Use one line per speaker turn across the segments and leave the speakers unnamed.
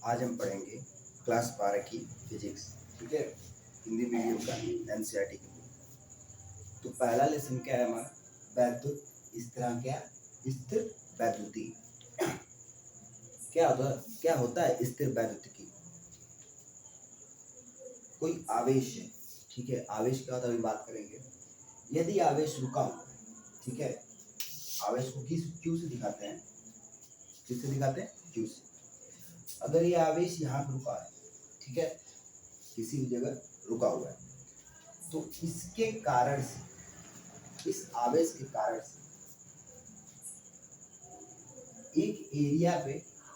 आज हम पढ़ेंगे क्लास 12 की फिजिक्स। ठीक है, हिंदी मीडियम का एनसीईआरटी की बुक। तो पहला लेसन क्या है हमारा, वैद्युत स्थिर वैद्युति। क्या होता है स्थिर वैद्युतिकी? कोई आवेश है, ठीक है, आवेश क्या होता है अभी बात करेंगे। यदि आवेश रुका हुआ है, ठीक है, आवेश को क्यू से दिखाते हैं, किससे दिखाते हैं? क्यू से। अगर ये आवेश यहाँ पे रुका है, ठीक है, किसी भी जगह रुका हुआ है, तो इसके कारण से, इस आवेश के कारण से एक एरिया पे,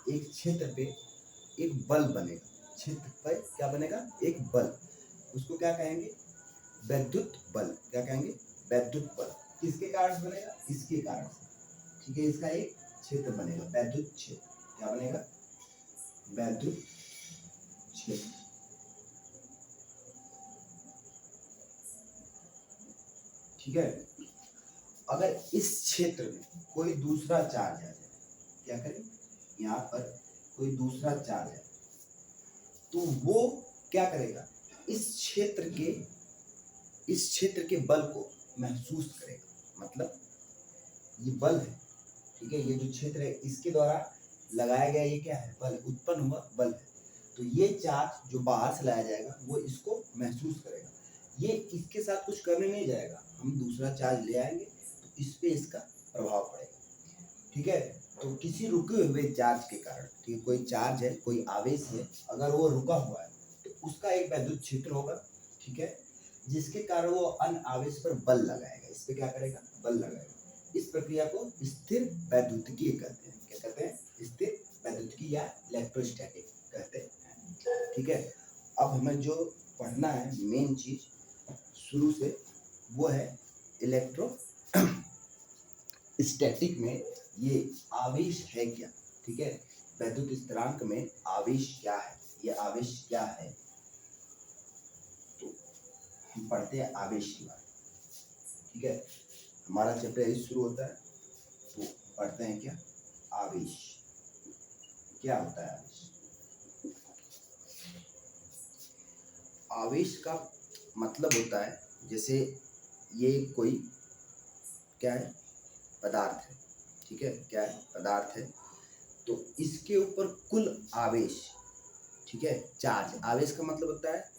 एक क्षेत्र पे एक बल बनेगा। क्षेत्र पर क्या बनेगा? एक बल। उसको क्या कहेंगे? वैद्युत बल। क्या कहेंगे? वैद्युत बल। किसके कारण से बनेगा? इसके कारण से, ठीक है। इसका एक क्षेत्र बनेगा, वैद्युत क्षेत्र। क्या बनेगा? वैद्युत क्षेत्र। ठीक है। अगर इस क्षेत्र में कोई दूसरा चार्ज आ जाए, क्या करें? यहाँ पर कोई दूसरा चार्ज है, तो वो क्या करेगा? इस क्षेत्र के बल को महसूस करेगा। मतलब ये बल है, ठीक है, ये जो क्षेत्र है इसके द्वारा लगाया गया ये क्या है? बल, उत्पन्न हुआ बल है। तो ये चार्ज जो बाहर से लाया जाएगा वो इसको महसूस करेगा। ये इसके साथ कुछ करने नहीं जाएगा, हम दूसरा चार्ज ले आएंगे तो इस पे इसका प्रभाव पड़ेगा। ठीक है। तो किसी रुके हुए चार्ज के कारण, ठीक है, कोई चार्ज है, कोई आवेश है, अगर वो रुका हुआ है तो उसका एक वैद्युत क्षेत्र होगा, ठीक है, जिसके कारण वो अन्य आवेश पर बल लगाएगा। इस पे क्या करेगा? बल लगाएगा। इस प्रक्रिया को स्थिर वैद्युतिकी कहते हैं। क्या कहते हैं? स्थिर वैद्युतिकी या इलेक्ट्रोस्टैटिक कहते हैं। ठीक है। अब हमें जो पढ़ना है मेन चीज शुरू से, वो है इलेक्ट्रो स्टैटिक में ये आवेश है क्या। ठीक है, वैद्युत स्थिरांक में आवेश क्या है, ये आवेश क्या है। तो हम पढ़ते हैं आवेश के बारे में। ठीक है, हमारा चैप्टर यही शुरू होता है। तो पढ़ते हैं क्या? आवेश क्या होता है? आवेश का मतलब होता है, जैसे ये कोई क्या है? पदार्थ है, ठीक है, क्या है? पदार्थ है। तो इसके ऊपर कुल आवेश, ठीक है, चार्ज, आवेश का मतलब होता है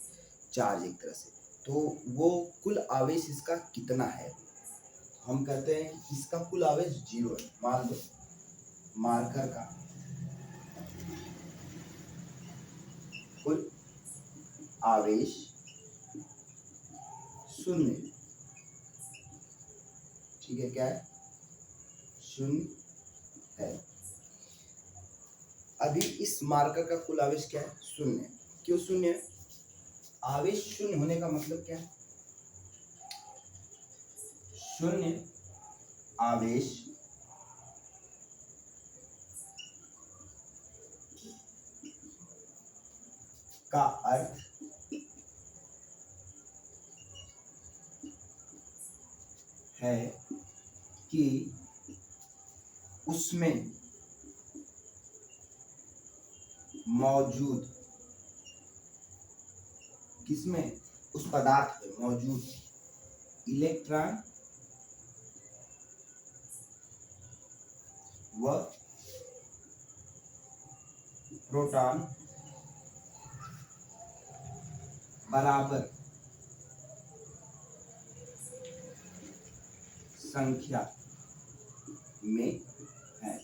चार्ज एक तरह से। तो वो कुल आवेश इसका कितना है? हम कहते हैं कि इसका कुल आवेश 0 है। मान लो मार्कर का कुल आवेश 0, ठीक है, क्या है? 0 है। अभी इस मार्कर का कुल आवेश क्या है? 0। क्यों 0 है? आवेश 0 होने का मतलब क्या है? 0 आवेश का अर्थ है कि उसमें मौजूद, किसमें? उस पदार्थ में मौजूद इलेक्ट्रॉन व प्रोटॉन बराबर संख्या में है।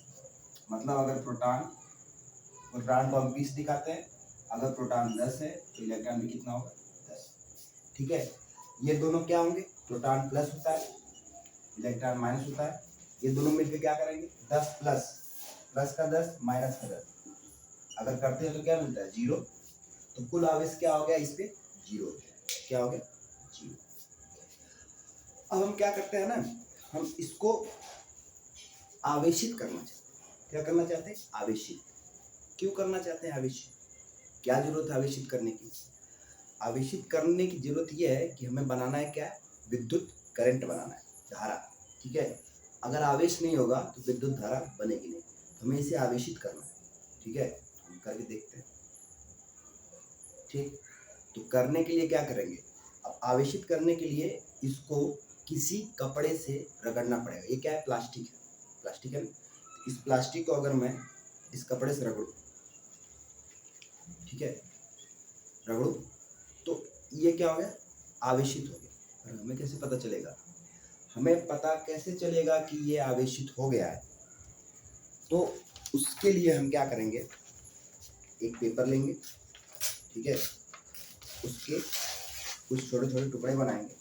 मतलब अगर प्रोटॉन को हम 20 दिखाते हैं, अगर प्रोटॉन 10 है तो इलेक्ट्रॉन भी कितना होगा? 10। ठीक है, ये दोनों क्या होंगे? प्रोटॉन प्लस होता है, इलेक्ट्रॉन माइनस होता है। ये दोनों मिलकर क्या करेंगे? 10 प्लस, प्लस का 10 माइनस का 10, अगर करते हैं तो क्या मिलता है? 0। तो कुल आवेश क्या हो गया? इस पे 0 हो गया। क्या हो गया? 0। अब हम क्या करते हैं ना, हम इसको आवेशित करना चाहते हैं। क्या करना चाहते हैं? आवेशित। क्यों करना चाहते हैं आवेशित? क्या जरूरत है आवेशित करने की? आवेशित करने की जरूरत यह है कि हमें बनाना है क्या? विद्युत करंट बनाना है, धारा। ठीक है, अगर आवेश नहीं होगा तो विद्युत धारा बनेगी नहीं। हमें इसे आवेशित करना है। ठीक है, हम करके देखते हैं। ठीक, तो करने के लिए क्या करेंगे, अब आवेशित करने के लिए इसको किसी कपड़े से रगड़ना पड़ेगा। ये क्या है, प्लास्टिक है, प्लास्टिक है ना। इस प्लास्टिक को अगर मैं इस कपड़े से रगड़ूं, ठीक है, रगड़ूं, तो ये क्या हो गया, आवेशित हो गया। और हमें कैसे पता चलेगा, हमें पता कैसे चलेगा कि ये आवेशित हो गया है, तो उसके लिए हम क्या करेंगे, एक पेपर लेंगे, ठीक है, उसके कुछ छोटे छोटे टुकड़े बनाएंगे,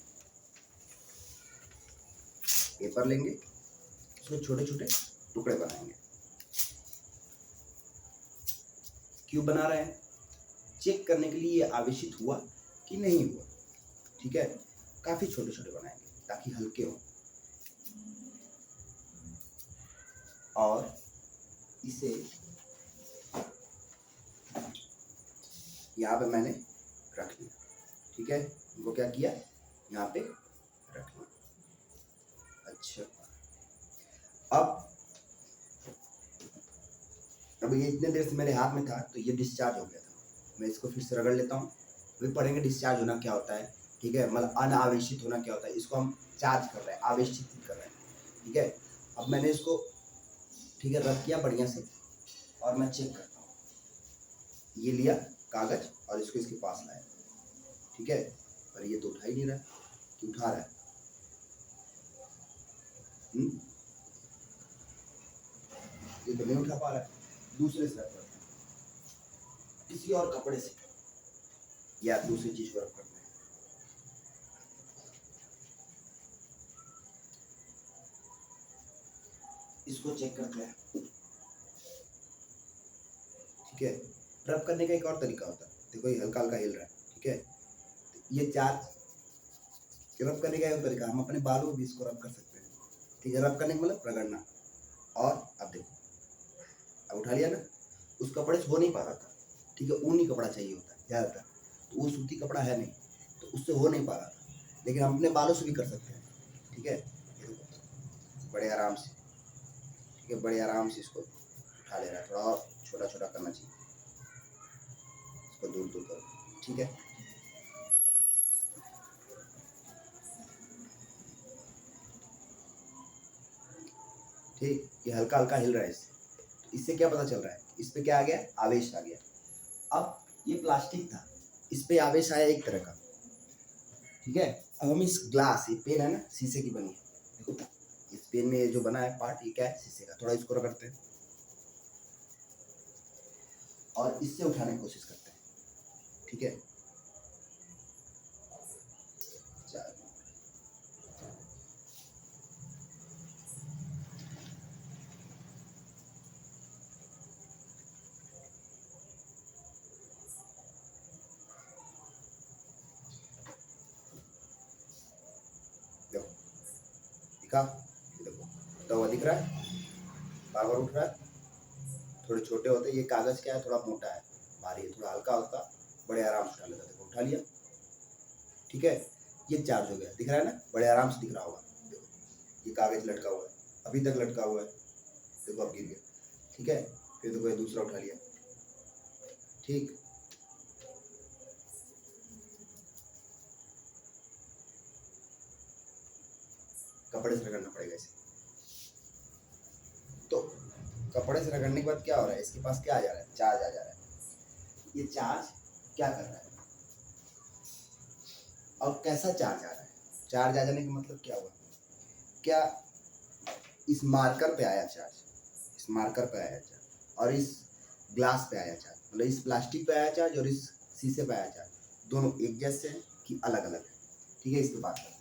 पेपर लेंगे, उसके छोटे छोटे टुकड़े बनाएंगे। क्यों बना रहे हैं, चेक करने के लिए ये आवेशित हुआ कि नहीं हुआ, ठीक है। काफी छोटे छोटे बनाएंगे ताकि हल्के हो, और इसे यहाँ पे मैंने रख लिया, ठीक है, इनको क्या किया, यहाँ पे रख लिया। अच्छा, अब ये इतने देर से मेरे हाथ में था तो ये डिस्चार्ज हो गया था, मैं इसको फिर से रगड़ लेता हूँ, फिर पढ़ेंगे डिस्चार्ज होना क्या होता है, ठीक है, मतलब अनावेशित होना क्या होता है। इसको हम चार्ज कर रहे हैं, आवेशित कर रहे हैं, ठीक है। अब मैंने इसको, ठीक है, रख किया बढ़िया से, और मैं चेक करता हूँ, ये लिया कागज और इसको इसके पास लाया, ठीक है, पर ये तो उठा ही नहीं रहा, कि उठा रहा है, ये तो नहीं उठा पा रहा है, दूसरे से रख करते हैं, किसी और कपड़े से या दूसरी चीज को रख करते हैं। इसको चेक करते हैं, ठीक है। रब करने का एक और तरीका होता है, देखो ये हल्का हल्का हिल रहा है, ठीक है, ये चार्ज रब करने का एक तरीका, हम अपने बालों को भी इसको रब कर सकते हैं, ठीक है। रब करने का मतलब रगड़ना, और अब देखो, अब उठा लिया ना, उस कपड़े से हो नहीं पा रहा था, ठीक है, ऊनी कपड़ा चाहिए होता है ज़्यादातर, तो वो सूती कपड़ा है नहीं, तो उससे हो नहीं पा रहा था, लेकिन हम अपने बालों से भी कर सकते हैं, ठीक है। ये देखो बड़े आराम से, ठीक है, बड़े आराम से इसको उठा ले रहा है, थोड़ा और छोटा छोटा करना चाहिए, इसको दूर दूर करो, ठीक है। ठीक, ये हल्का हल्का हिल रहा है, इससे क्या पता चल रहा है, इस पे क्या आ गया, आवेश आ गया। अब ये प्लास्टिक था, इस पे आवेश आया एक तरह का, ठीक है। अब हम इस ग्लास, ये पेन है ना, शीशे की बनी है, देखो इस पेन में जो बना है पार्ट, ये क्या है, शीशे का, थोड़ा इसको रगड़ते हैं और इससे उठाने की कोशिश करते हैं, ठीक है। देखो दिखा, देखो तो वो दिख रहा है, बार बार उठ रहा है, थोड़े छोटे होते हैं, ये कागज क्या है, थोड़ा मोटा है, भारी है, थोड़ा हल्का होता, बड़े आराम से उठा लेता, देखो उठा लिया, ठीक है। ये चार्ज हो गया, दिख रहा है ना, बड़े आराम से दिख रहा होगा, देखो ये कागज लटका हुआ है, अभी तक लटका हुआ है, देखो अब गिर गया, ठीक है। फिर देखो ये दूसरा उठा लिया, ठीक, कपड़े से रगड़ना पड़ेगा इसे, तो कपड़े से रगड़ने के बाद क्या हो रहा है, इसके पास क्या आ जा रहा है, चार्ज आ जा रहा है। ये चार्ज क्या कर रहा है, और कैसा चार्ज आ रहा है, चार्ज आ जाने का मतलब क्या हुआ, क्या इस मार्कर पे आया चार्ज, इस मार्कर पे आया चार्ज, और इस ग्लास पे आया चार्ज, मतलब इस प्लास्टिक पे आया चार्ज और इस शीशे पे आया चार्ज, दोनों एक जैसे हैं कि अलग अलग है, ठीक है। इस पे बात करते हैं,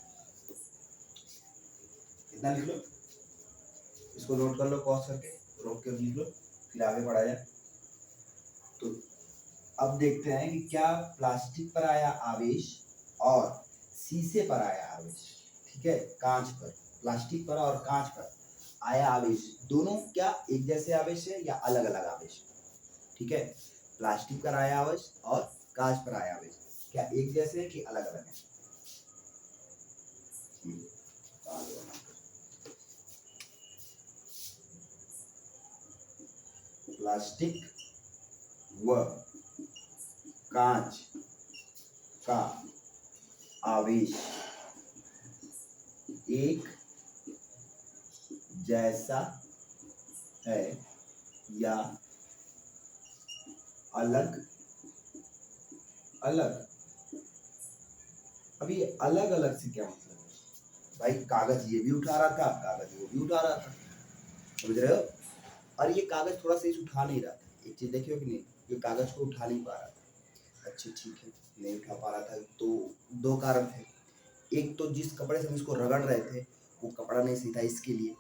इतना लिख लो, इसको नोट कर लो, पॉज करके रोक के लिख लो, फिर आगे बढ़ा जाए। तो अब देखते हैं कि क्या प्लास्टिक पर आया आवेश और शीशे पर आया आवेश, ठीक है, कांच पर, प्लास्टिक पर और कांच पर आया आवेश, दोनों क्या एक जैसे आवेश है या अलग अलग आवेश, ठीक है। प्लास्टिक पर आया आवेश और कांच पर आया आवेश क्या एक जैसे है कि अलग अलग है, प्लास्टिक व कांच का आवेश एक जैसा है या अलग अलग। अभी अलग अलग से क्या मतलब है भाई? कागज ये भी उठा रहा था, कागज वो भी उठा रहा था, समझ रहे हो? और ये कागज थोड़ा सा इसे उठा नहीं रहा था। एक चीज देखियो कि नहीं, ये कागज को उठा नहीं पा रहा था। अच्छा ठीक है, नहीं उठा पा रहा था तो दो कारण थे। एक तो जिस कपड़े से हम इसको रगड़ रहे थे वो कपड़ा नहीं सही था इसके लिए,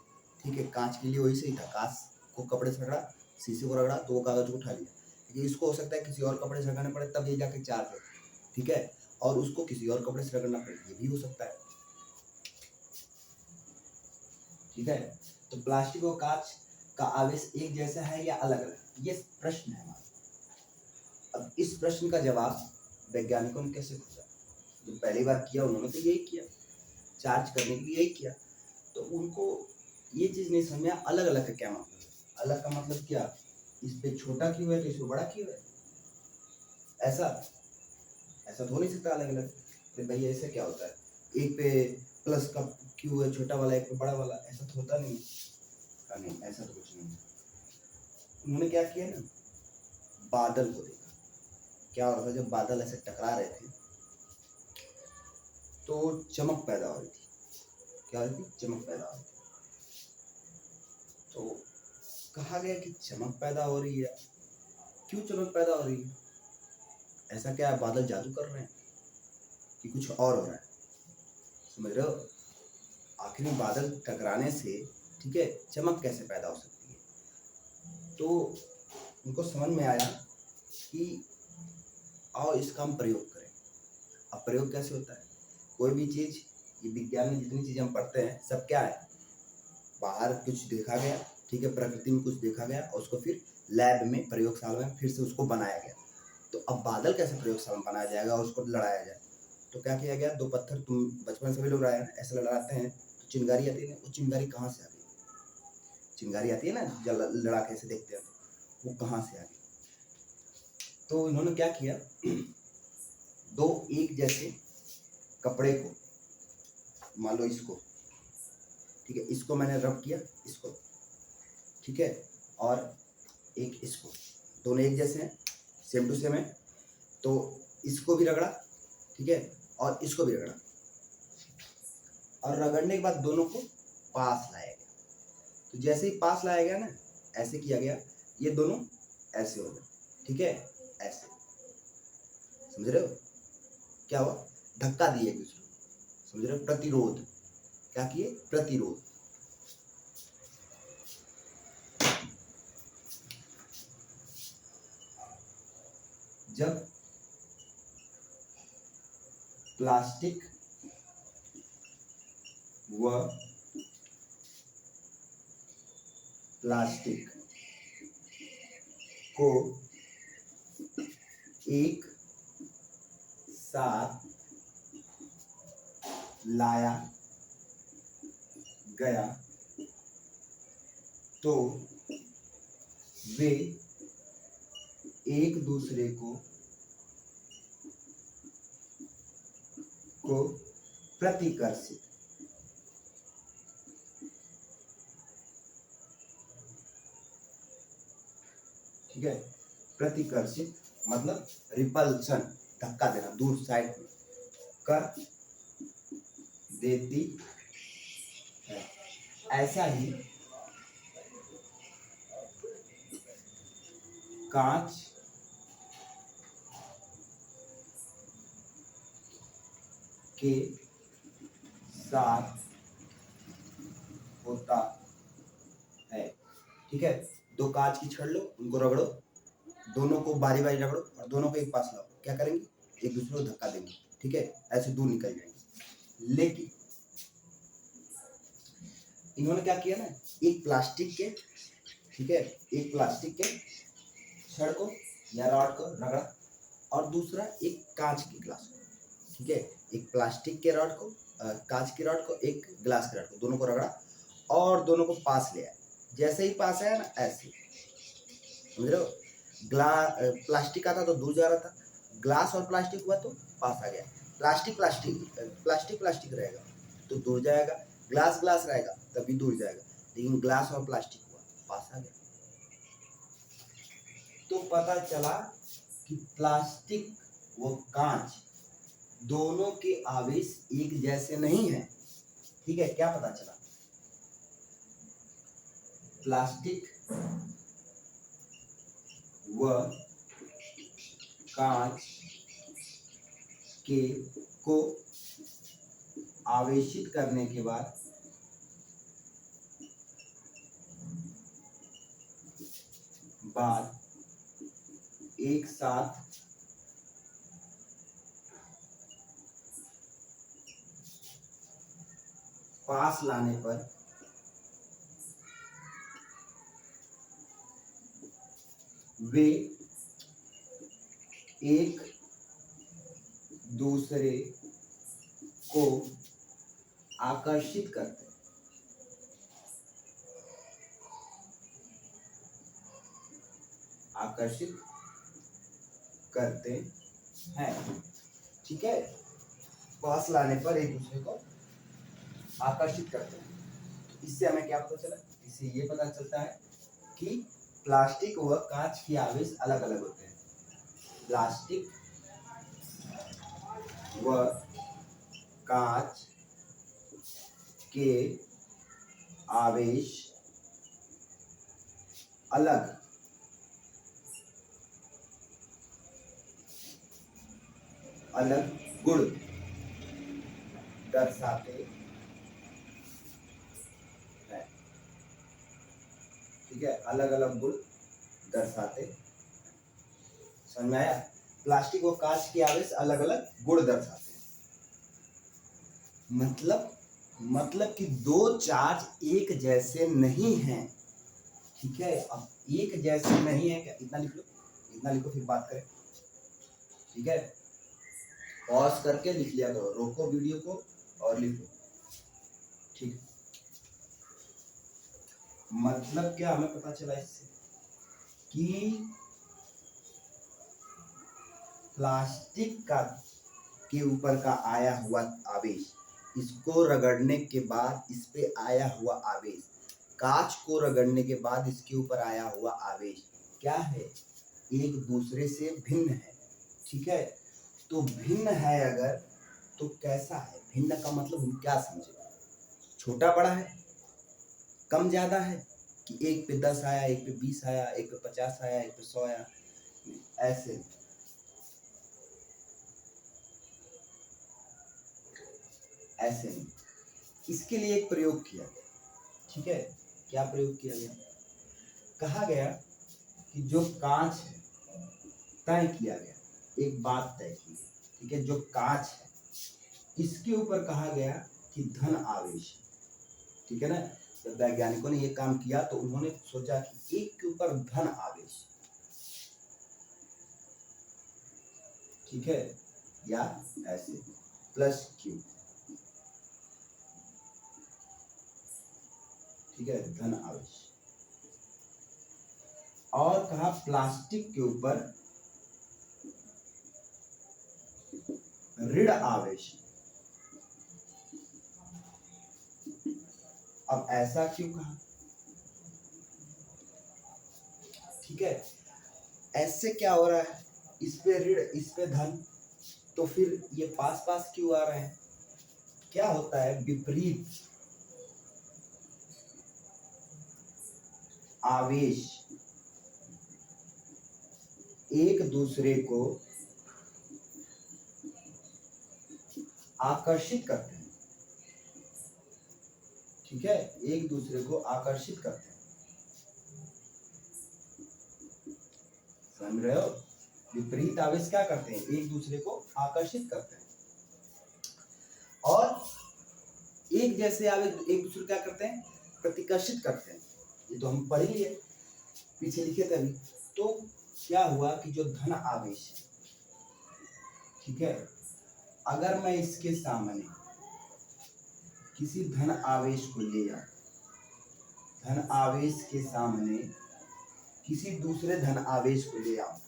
ठीक है। कांच के लिए वही सही था, कांच को कपड़े से रगड़ा, शीशे को रगड़ा तो वो कागज को उठा लिया। लेकिन इसको हो सकता है किसी और कपड़े से रगड़ने पड़े तब ये जाके चार्ज हो, ठीक है। और उसको किसी और कपड़े से रगड़ना पड़े, ये भी हो सकता है, ठीक है। तो प्लास्टिक और कांच का आवेश एक जैसा है या अलग अलग, ये प्रश्न है हमारा। अब इस प्रश्न का जवाब वैज्ञानिकों ने कैसे खोजा? जो पहली बार किया उन्होंने तो यही किया, चार्ज करने के लिए यही किया। तो उनको ये चीज नहीं समझ में आया अलग अलग का क्या मतलब है। अलग का मतलब क्या, इस पे छोटा क्यों है तो इस पे बड़ा क्यों है? ऐसा ऐसा तो हो नहीं सकता अलग अलग। तो भैया ऐसे क्या होता है, एक पे प्लस का क्यों है छोटा वाला, एक पे बड़ा वाला, ऐसा तो होता नहीं। नहीं ऐसा तो कुछ नहीं है। उन्होंने क्या किया ना, बादल को देखा। क्या हो रहा था, जब बादल ऐसे टकरा रहे थे तो चमक पैदा हो रही थी। क्या हो रही थी? चमक पैदा हो रही थी। तो कहा गया कि चमक पैदा हो रही है। क्यों चमक पैदा हो रही है? ऐसा क्या है, बादल जादू कर रहे हैं कि कुछ और हो रहा है? समझ रहे हो? आखिर में बादल टकराने से, ठीक है, चमक कैसे पैदा हो सकती है? तो उनको समझ में आया कि आओ इसका हम प्रयोग करें। अब प्रयोग कैसे होता है? कोई भी चीज, ये विज्ञान में जितनी चीजें हम पढ़ते हैं सब क्या है, बाहर कुछ देखा गया, ठीक है, प्रकृति में कुछ देखा गया और उसको फिर लैब में, प्रयोगशाला में फिर से उसको बनाया गया। तो अब बादल कैसे प्रयोगशाला में बनाया जाएगा और उसको लड़ाया जाए? तो क्या किया गया, दो पत्थर, तुम बचपन से भी लोग लड़ाए हैं, ऐसे लड़ाते हैं तो चिंगारी आती है ना, वो चिंगारी कहाँ से आ गई? चिंगारी आती है ना जब लड़ा के ऐसे देखते हैं तो वो कहाँ से आ गई? तो इन्होंने क्या किया, दो एक जैसे कपड़े को, मान लो इसको, ठीक है, इसको मैंने रब किया, इसको, ठीक है, और एक इसको, दोनों एक जैसे हैं, सेम टू सेम है। तो इसको भी रगड़ा, ठीक है, और इसको भी रगड़ा, और रगड़ने के बाद दोनों को पास लाया गया। तो जैसे ही पास लाया गया ना, ऐसे किया गया, ये दोनों ऐसे हो गए, ठीक है, ऐसे, समझ रहे हो? क्या हुआ, धक्का दिए एक दूसरे को, समझ रहे हो? प्रतिरोध, क्या किए, प्रतिरोध। जब प्लास्टिक व प्लास्टिक को एक साथ लाया गया तो वे एक दूसरे को प्रतिकर्षित, ठीक है, प्रतिकर्षित मतलब रिपल्शन, धक्का देना, दूर साइड में कर देती है। ऐसा ही कांच के साथ होता है, ठीक है। दो कांच की छड़ लो, उनको रगड़ो, दोनों को बारी बारी रगड़ो और दोनों को एक पास लाओ, क्या करेंगे, एक दूसरे को धक्का देंगे, ठीक है, ऐसे दूर निकल जाएंगे। लेकिन इन्होंने क्या किया ना, एक प्लास्टिक के, ठीक है, एक प्लास्टिक के छड़ को या रॉड को रगड़ा और दूसरा एक कांच की ग्लास को, ठीक है, एक प्लास्टिक के रॉड को, कांच की रॉड को, एक ग्लास के रॉड को, दोनों को रगड़ा और दोनों को पास ले आया। जैसे ही पास आया ना, ऐसे, समझ रहे हो? प्लास्टिक आता तो दूर जा रहा था, ग्लास और प्लास्टिक हुआ तो पास आ गया। प्लास्टिक प्लास्टिक रहेगा तो दूर जाएगा, ग्लास रहेगा तभी दूर जाएगा, लेकिन ग्लास और प्लास्टिक हुआ पास आ गया। तो पता चला कि प्लास्टिक व कांच दोनों के आवेश एक जैसे नहीं है। ठीक है, क्या पता चला? प्लास्टिक व कांच के को आवेशित करने के बाद एक साथ पास लाने पर वे एक दूसरे को आकर्षित करते हैं। ठीक है, पास लाने पर एक दूसरे को आकर्षित करते हैं। तो इससे हमें क्या पता चला? इससे ये पता चलता है कि प्लास्टिक व कांच के आवेश अलग अलग होते हैं। प्लास्टिक व कांच के आवेश अलग अलग गुण दर्शाते हैं। ठीक है, अलग अलग गुण दर्शाते। समझ में आया? प्लास्टिक और कांच के आवेश अलग अलग गुण दर्शाते हैं। मतलब कि दो चार्ज एक जैसे नहीं हैं। ठीक है, अब एक जैसे नहीं है क्या? इतना लिखो फिर बात करें। ठीक है, पॉज करके लिख लिया करो, रोको वीडियो को और लिखो। ठीक, मतलब क्या हमें पता चला इससे कि प्लास्टिक के ऊपर का आया हुआ आवेश, इसको रगड़ने के बाद इस पे आया हुआ आवेश, कांच को रगड़ने के बाद इसके ऊपर आया हुआ आवेश क्या है? एक दूसरे से भिन्न है। ठीक है, तो भिन्न है अगर तो कैसा है? भिन्न का मतलब हम क्या समझे? छोटा बड़ा है, कम ज्यादा है, कि एक पे 10 आया, एक पे 20 आया, एक पे 50 आया, एक पे 100 आया, ऐसे नहीं। इसके लिए एक प्रयोग किया गया। ठीक है, क्या प्रयोग किया गया? कहा गया कि जो कांच है, तय किया गया, एक बात तय की गई। ठीक है, जो कांच है इसके ऊपर कहा गया कि धन आवेश। ठीक है ना, जब वैज्ञानिकों ने ये काम किया तो उन्होंने सोचा कि एक के ऊपर धन आवेश, ठीक है, या ऐसे प्लस क्यू, ठीक है, धन आवेश, और कहा प्लास्टिक के ऊपर ऋण आवेश। अब ऐसा क्यों कहा? ठीक है, ऐसे क्या हो रहा है? इस पे ऋण, इस पे धन, तो फिर ये पास पास क्यों आ रहे हैं? क्या होता है? विपरीत आवेश एक दूसरे को आकर्षित करते हैं। ठीक है, एक दूसरे को आकर्षित करते हैं। समझ रहे हो? विपरीत आवेश क्या करते हैं? एक दूसरे को आकर्षित करते हैं। और एक जैसे आवेश एक दूसरे क्या करते हैं? प्रतिकर्षित करते हैं। ये तो हम पढ़ लिए, पीछे लिखे थे अभी। तो क्या हुआ कि जो धन आवेश है, ठीक है, अगर मैं इसके सामने किसी धन आवेश को ले जाऊं, धन आवेश के सामने किसी दूसरे धन आवेश को ले आऊं,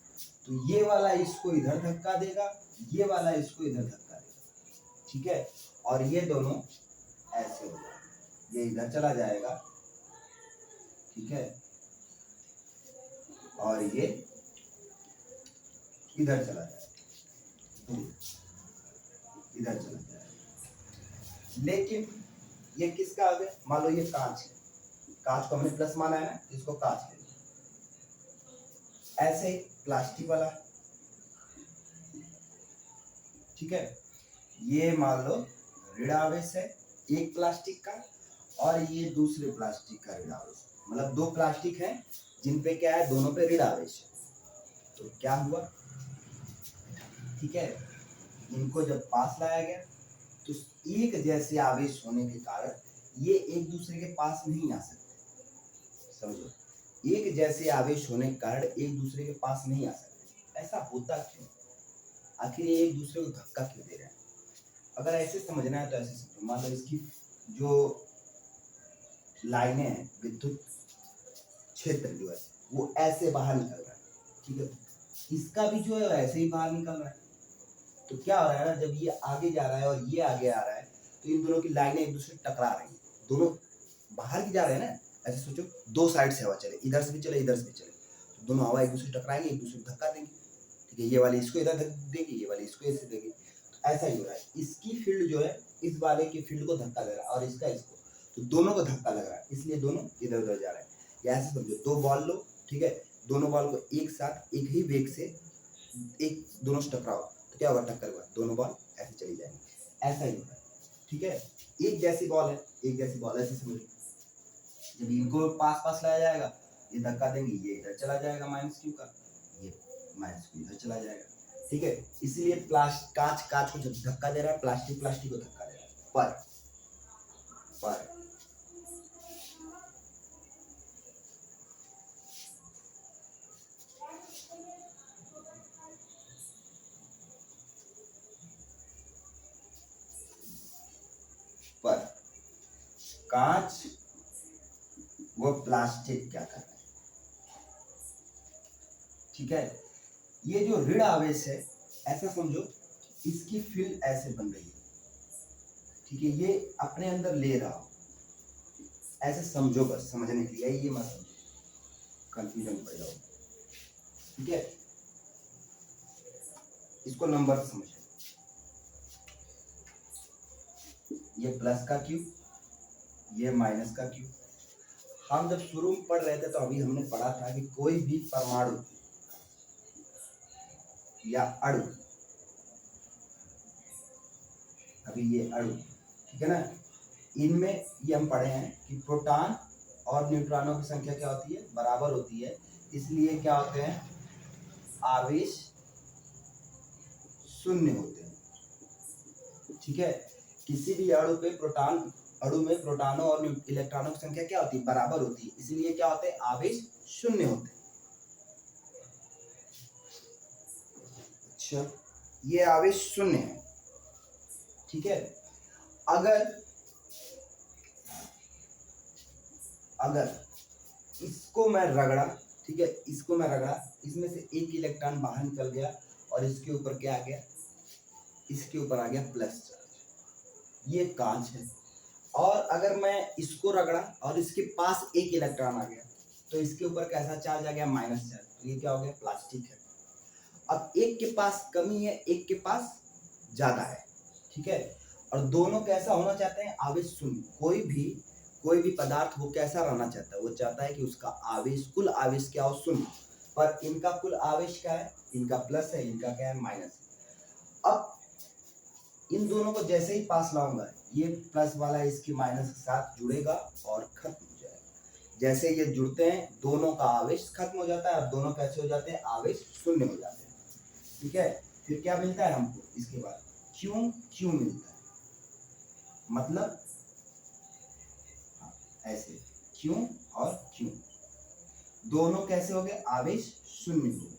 तो ये वाला इसको इधर धक्का देगा, ये वाला इसको इधर धक्का देगा, ठीक है। और ये दोनों ऐसे हो जाएगा, ये इधर चला जाएगा, ठीक है, और ये इधर चला जाएगा, इधर चला जाएगा। लेकिन ये किसका आ गया, मान लो ये कांच है, कांच को हमने प्लस माना है ना, इसको कांच ले लो। ऐसे ही प्लास्टिक वाला, ठीक है, ये मान लो ऋण आवेश है एक प्लास्टिक का, और ये दूसरे प्लास्टिक का ऋण आवेश, मतलब दो प्लास्टिक हैं जिन पे क्या है, दोनों पे ऋण आवेश है। तो क्या हुआ, ठीक है, इनको जब पास लाया गया तो एक जैसे आवेश होने के कारण ये एक दूसरे के पास नहीं आ सकते। समझो, एक जैसे आवेश होने के कारण एक दूसरे के पास नहीं आ सकते। ऐसा होता क्यों, आखिर ये एक दूसरे को धक्का क्यों दे रहे हैं? अगर ऐसे समझना है तो ऐसे समझो, मान लो इसकी जो लाइनें हैं, विद्युत क्षेत्र जो है वो ऐसे बाहर निकल रहा है, ठीक है, इसका भी जो है ऐसे ही बाहर निकल रहा है। तो क्या हो रहा है ना, जब ये आगे जा रहा है और ये आगे आ रहा है तो इन दोनों की लाइनें एक दूसरे टकरा रही हैं, दोनों बाहर की जा रहे हैं ना। ऐसे सोचो, दो साइड से हवा चले, इधर से भी चले इधर से भी चले, तो दोनों हवा एक दूसरे टकराएंगे, एक दूसरे को धक्का देंगे, ठीक है, ये वाली इसको इधर देगी, ये वाली इसको ऐसे देगी। तो ऐसा ही हो रहा है, इसकी फील्ड जो है इस वाले की फील्ड को धक्का दे रहा है और इसका इसको, तो दोनों को धक्का लग रहा है, इसलिए दोनों इधर उधर जा रहे हैं। या ऐसे समझो, दो बॉल लो, ठीक है, दोनों बॉल को एक साथ एक ही वेग से एक दोनों से टकराओ तो क्या होगा, टक्कर हुआ, दोनों बॉल ऐसे चली जाएंगी। ऐसा ही होगा, ठीक है, एक जैसी बॉल है, एक जैसी बॉल ऐसे समझो, जब इनको पास पास लाया जाएगा, ये धक्का देंगे, ये इधर चला जाएगा माइनस क्यू का, ये माइनस क्यू इधर चला जाएगा, ठीक है। इसलिए कांच कांच को जब धक्का दे रहा है, प्लास्टिक प्लास्टिक को धक्का दे रहा है, पर कांच वो प्लास्टिक क्या कर रहा है, ठीक है। ये जो ऋण आवेश है, ऐसा समझो, इसकी फील्ड ऐसे बन रही है, ठीक है, ये अपने अंदर ले रहा हो, ऐसे समझो, बस समझने के लिए, ये मत समझो कंफ्यूजन पड़ जाओ, ठीक है। इसको नंबर समझो, ये प्लस का क्यू, ये माइनस का क्यू। हम जब शुरू में पढ़ रहे थे तो अभी हमने पढ़ा था कि कोई भी परमाणु या अणु, अभी ये अणु, ठीक है ना, इनमें ये हम पढ़े हैं कि प्रोटॉन और न्यूट्रॉनों की संख्या क्या होती है, बराबर होती है। इसलिए क्या होते हैं, आवेश शून्य होते हैं, ठीक है। किसी भी अणु पे अणु में प्रोटॉनों और इलेक्ट्रॉनों की संख्या क्या होती है, बराबर होती है, इसलिए क्या होते हैं, आवेश शून्य होते हैं। अच्छा, ये आवेश शून्य है, ठीक है। अगर इसको मैं रगड़ा, ठीक है, इसको मैं रगड़ा, इसमें से एक इलेक्ट्रॉन बाहर निकल गया और इसके ऊपर क्या आ गया, इसके ऊपर आ गया प्लस चार्ज, ये कांच है। और अगर मैं इसको रगड़ा और इसके पास एक इलेक्ट्रॉन आ गया तो इसके ऊपर कैसा चार्ज आ गया, माइनस चार्ज, तो ये क्या हो गया, प्लास्टिक है। अब एक के पास कमी है, एक के पास ज्यादा है, ठीक है, और दोनों कैसा होना चाहते हैं, आवेश शून्य। कोई भी पदार्थ वो कैसा रहना चाहता है, वो चाहता है कि उसका आवेश, कुल आवेश क्या हो, शून्य। पर इनका कुल आवेश क्या है, इनका प्लस है, इनका क्या है, माइनस है। अब इन दोनों को जैसे ही पास लाऊंगा, ये प्लस वाला इसकी माइनस के साथ जुड़ेगा और खत्म हो जाएगा। जैसे ये जुड़ते हैं, दोनों का आवेश खत्म हो जाता है और दोनों कैसे हो जाते हैं, आवेश शून्य हो जाते हैं, ठीक है। फिर क्या मिलता है हमको, इसके बाद क्यों मिलता है, मतलब ऐसे क्यों और क्यों दोनों कैसे हो गए, आवेश शून्य हो गए,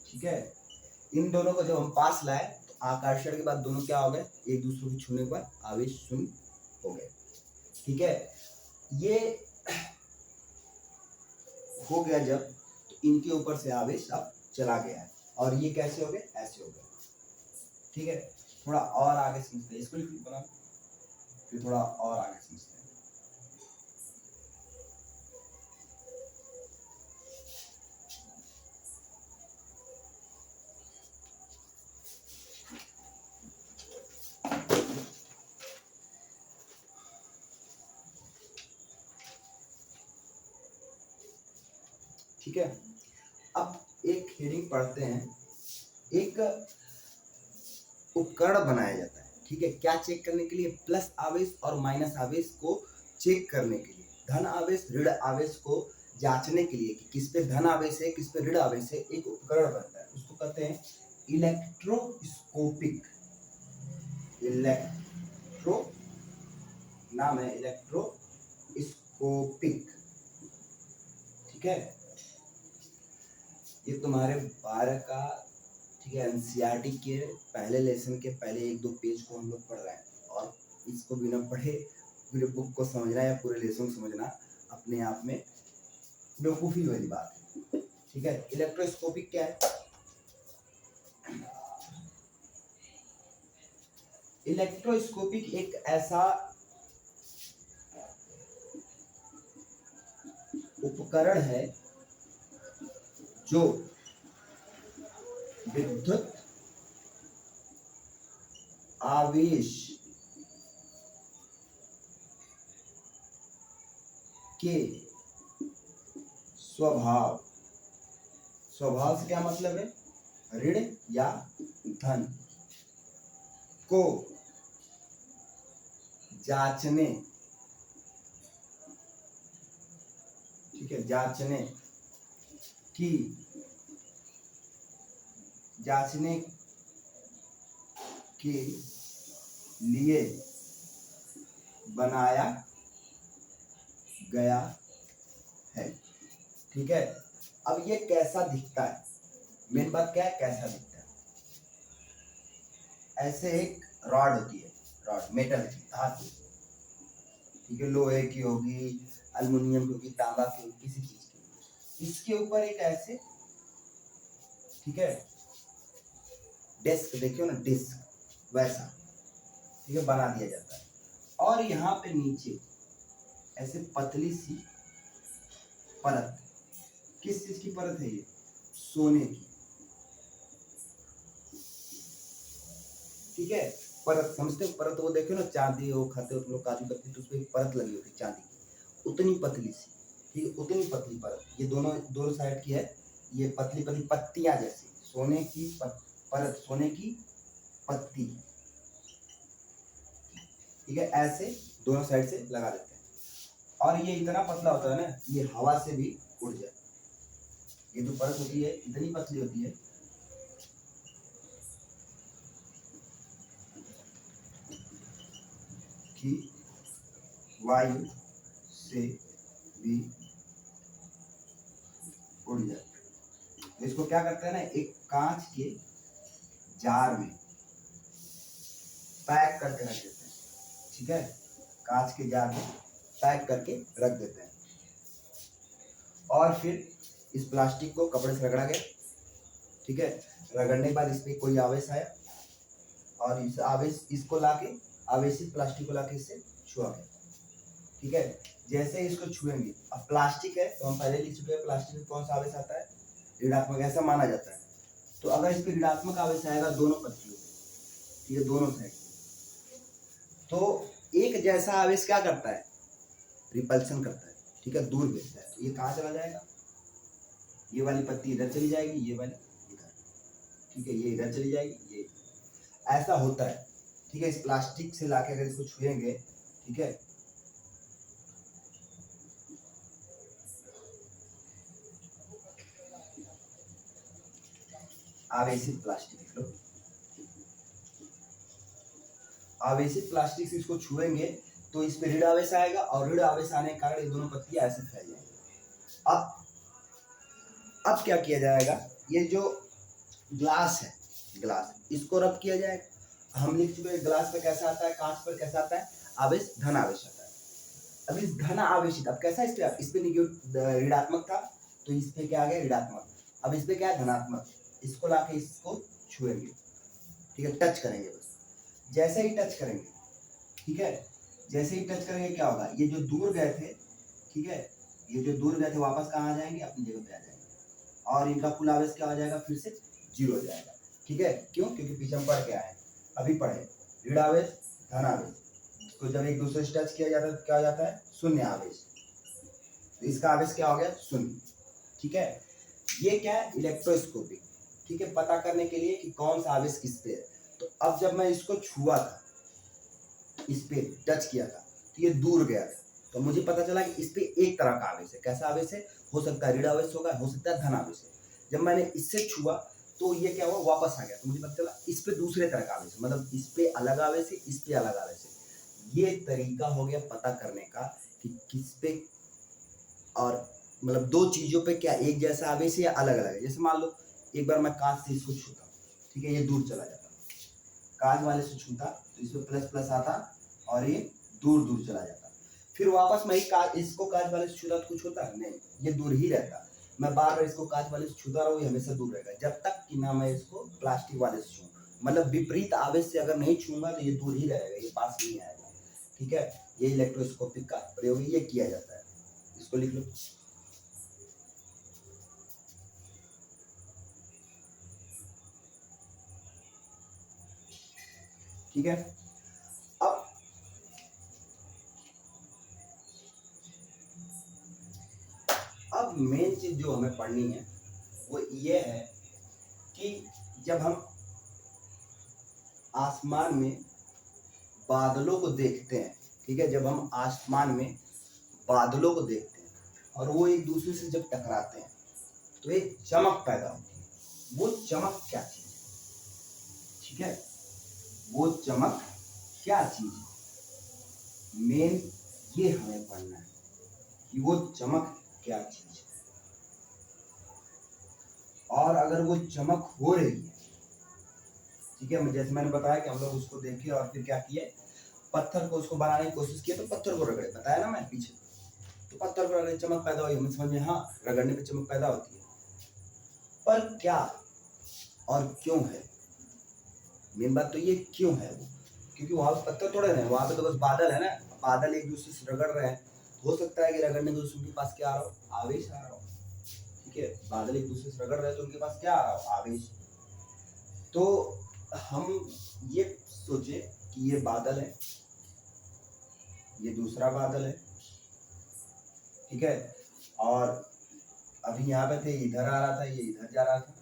ठीक है। इन दोनों को जब हम पास लाए तो आकर्षण के बाद दोनों क्या हो गए, एक दूसरे को छूने के बाद आवेश शून्य हो गए, ठीक है। ये हो गया जब, तो इनके ऊपर से आवेश अब चला गया है, और ये कैसे हो गए, ऐसे हो गए। ठीक है, थोड़ा और आगे समझते हैं इसको, बना फिर थोड़ा और आगे समझते हैं। ठीक है, अब एक हेडिंग पढ़ते हैं। एक उपकरण बनाया जाता है, ठीक है, क्या चेक करने के लिए, प्लस आवेश और माइनस आवेश को चेक करने के लिए, धन आवेश ऋण आवेश को जांचने के लिए कि किस पे धन आवेश है किस पे ऋण आवेश है, एक उपकरण बनता है, उसको कहते हैं इलेक्ट्रोस्कोपिक। इलेक्ट्रो नाम है, इलेक्ट्रोस्कोपिक। ठीक है, ये तुम्हारे 12 का, ठीक है, एनसीईआरटी के पहले लेसन के पहले 1-2 पेज को हम लोग पढ़ रहे हैं, और इसको बिना पढ़े पूरे बुक को समझना या पूरे लेसन को समझना अपने आप में बेवकूफ़ी वाली बात है। ठीक है, इलेक्ट्रोस्कोपिक क्या है? इलेक्ट्रोस्कोपिक एक ऐसा उपकरण है जो विद्युत आवेश के स्वभाव से क्या मतलब है, ऋण या धन को जांचने, ठीक है, जांचने के लिए बनाया गया है। ठीक है, अब ये कैसा दिखता है, मेन बात क्या है, कैसा दिखता है। ऐसे एक रॉड होती है, रॉड मेटल की, धातु, ठीक है, लोहे की होगी, अल्युमिनियम की होगी, तांबा की होगी, किसी चीज की, इसके ऊपर एक ऐसे, ठीक है, डिस्क देखियो ना, डिस्क वैसा, ठीक है, बना दिया जाता है, और यहाँ पे नीचे ऐसे पतली सी परत, किस चीज की परत है ये, सोने की। ठीक है, परत समझते हो, परत वो देखो ना, चांदी वो खाते हो तुम लोग काजू कतली, तो उसपे परत लगी होती है चांदी की, उतनी पतली सी, ठीक है, उतनी पतली परत, ये दोनों साइड की है, ये पतली पतली पत्तियां जैसी, सोने की परत, सोने की पत्ती, ठीक है, ऐसे दोनों साइड से लगा देते हैं, और ये इतना पतला होता है ना, ये हवा से भी उड़ जाए। ये जो परत होती है इतनी पतली होती है कि वायु से भी उड़ जाए। तो इसको क्या करते हैं ना, एक कांच के जार में पैक करके रख देते हैं। ठीक है, कांच के जार में पैक करके रख देते हैं, और फिर इस प्लास्टिक को कपड़े से रगड़ा गया, ठीक है, रगड़ने के बाद इस पे कोई आवेश आया, और इस आवेश इसको लाके, आवेशित प्लास्टिक को लाके इससे छुआ गया। ठीक है, जैसे इसको छुएंगे, अब प्लास्टिक है तो हम पहले लिख चुके हैं, प्लास्टिक में कौन सा आवेश आता है, ऋणात्मक, ऐसा माना जाता है। तो अगर इस पे ऋणात्मक आवेश आएगा दोनों पत्तियों पे, ठीक है, दोनों साइड, तो एक जैसा आवेश क्या करता है, रिपल्सन करता है, ठीक है, दूर भेजता है, तो ये कहाँ चला जाएगा, ये वाली पत्ती इधर चली जाएगी, ये वाली इधर, ठीक है, ये इधर चली जाएगी, ये, ऐसा होता है। ठीक है, इस प्लास्टिक से लाके अगर इसको छुएंगे, ठीक है, आवेशित प्लास्टिक, आवेशित प्लास्टिक से इसको छुएंगे तो इस पे ऋण आवेश आएगा, और ऋण आवेश आने के कारण ये दोनों पत्तियां ऐसे फैल जाएंगी। अब क्या किया जाएगा, ये जो ग्लास है, ग्लास, इसको रब किया जाएगा। हम लिख चुके हैं ग्लास पे कैसा आता है, कांच पर कैसा आता है, आवेश, धन आवेश आता है। अब इस धन आवेशित, अब कैसा इस पे ऋणात्मक था, तो इस पे क्या आ गया ऋणात्मक। अब इस पे क्या है धनात्मक, इसको लाके इसको छुएंगे, ठीक है, टच करेंगे बस। जैसे ही टच करेंगे, ठीक है, जैसे ही टच करेंगे क्या होगा, ये जो दूर गए थे, ठीक है, ये जो दूर गए थे वापस कहाँ आ जाएंगे, अपनी जगह पे आ जाएंगे, और इनका कुल आवेश क्या हो जाएगा, फिर से 0 हो जाएगा। ठीक है, क्यों, क्योंकि पीछे हम पढ़ के आए, अभी पढ़े ऋण आवेश धन आवेश, तो जब एक दूसरे से टच किया जाता है तो क्या हो जाता है, शून्य आवेश, तो इसका आवेश क्या हो गया, शून्य। ठीक है, ये क्या है, इलेक्ट्रोस्कोपिक, ठीक है, पता करने के लिए कि कौन सा आवेश किस पे है। तो अब जब मैं इसको छुआ था, इस पे टच किया था, तो ये दूर गया था, तो मुझे पता चला कि इस पे एक तरह का आवेश है। कैसा आवेश है, हो सकता है ऋण आवेश होगा, हो सकता है धन आवेश है। जब मैंने इससे छुआ तो ये क्या हुआ, वापस आ गया, तो मुझे पता चला इस पे दूसरे तरह का आवेश है, मतलब इस पे अलग आवेश है, इस पे अलग आवेश है। ये तरीका हो गया पता करने का कि किस पे, और मतलब दो चीजों पे क्या एक जैसा आवेश है या अलग अलग है। जैसे मान लो एक बार मैं कांच से इसको छूता, ठीक है, ये दूर चला जाता, कांच वाले से छूता तो इसमें प्लस प्लस आता और ये दूर दूर चला जाता, फिर वापस मैं इसको कांच वाले से छूता तो कुछ होता नहीं, ये दूर ही रहता। मैं बार बार इसको कांच वाले से छूता रहूँ, ये हमेशा दूर रहेगा, जब तक कि ना मैं इसको प्लास्टिक वाले से छूँ, मतलब विपरीत आवेश से अगर नहीं छूंगा तो ये दूर ही रहेगा, ये पास नहीं आएगा। ठीक है, ये इलेक्ट्रोस्कोपिक का प्रयोग ये किया जाता है, इसको लिख लो। ठीक है, अब मेन चीज जो हमें पढ़नी है वो ये है कि जब हम आसमान में बादलों को देखते हैं, ठीक है, जब हम आसमान में बादलों को देखते हैं और वो एक दूसरे से जब टकराते हैं तो एक चमक पैदा होती है। वो चमक क्या चीज है, ठीक है, वो चमक क्या चीज है, मेन ये हमें पढ़ना है कि वो चमक क्या चीज है। और अगर वो चमक हो रही है, ठीक है, जैसे मैंने बताया कि हम लोग उसको देखे और फिर क्या किए, पत्थर को उसको बनाने की कोशिश की, तो पत्थर को रगड़े, बताया ना मैं पीछे, तो पत्थर को रगड़े चमक पैदा हुई, हमें समझ में, हाँ रगड़ने पे चमक पैदा होती है। पर क्या और क्यों है, मेन बात तो ये क्यों है वो, क्योंकि वहां पे पत्थर थोड़े रहे, वहां पे तो बस बादल है ना, बादल एक दूसरे से रगड़ रहे हैं, हो सकता है कि रगड़ने के उनके पास क्या आ रहा हो, आवेश आ रहा हो। ठीक है, बादल एक दूसरे से रगड़ रहे हैं तो उनके पास क्या आ रहा हो, आवेश। तो हम ये सोचे कि ये बादल है, ये दूसरा बादल है, ठीक है, और अभी यहाँ पे थे, इधर आ रहा था, ये इधर जा रहा था,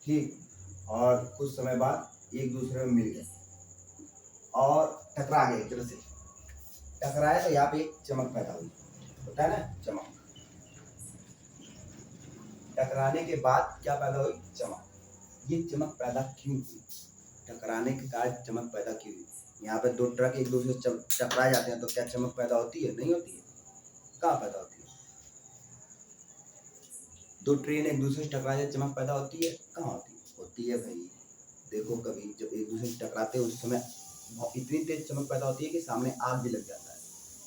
ठीक, और कुछ समय बाद एक दूसरे में मिल गए और टकरा गए, एक तरह से टकराए तो यहाँ पे एक चमक पैदा हुई, होता है ना चमक, टकराने के बाद क्या पैदा हुई, चमक। ये चमक पैदा क्यों हुई, टकराने के कारण चमक पैदा क्यों हुई, यहाँ पे दो ट्रक एक दूसरे से टकरा जाते हैं तो क्या चमक पैदा होती है, नहीं होती है, कहाँ पैदा होती है, दो ट्रेन एक दूसरे से टकरा जाए चमक पैदा होती है, कहाँ होती है, होती है भाई। देखो कभी जब एक दूसरे से टकराते हैं उस समय इतनी तेज चमक पैदा होती है कि सामने आग भी लग जाता है,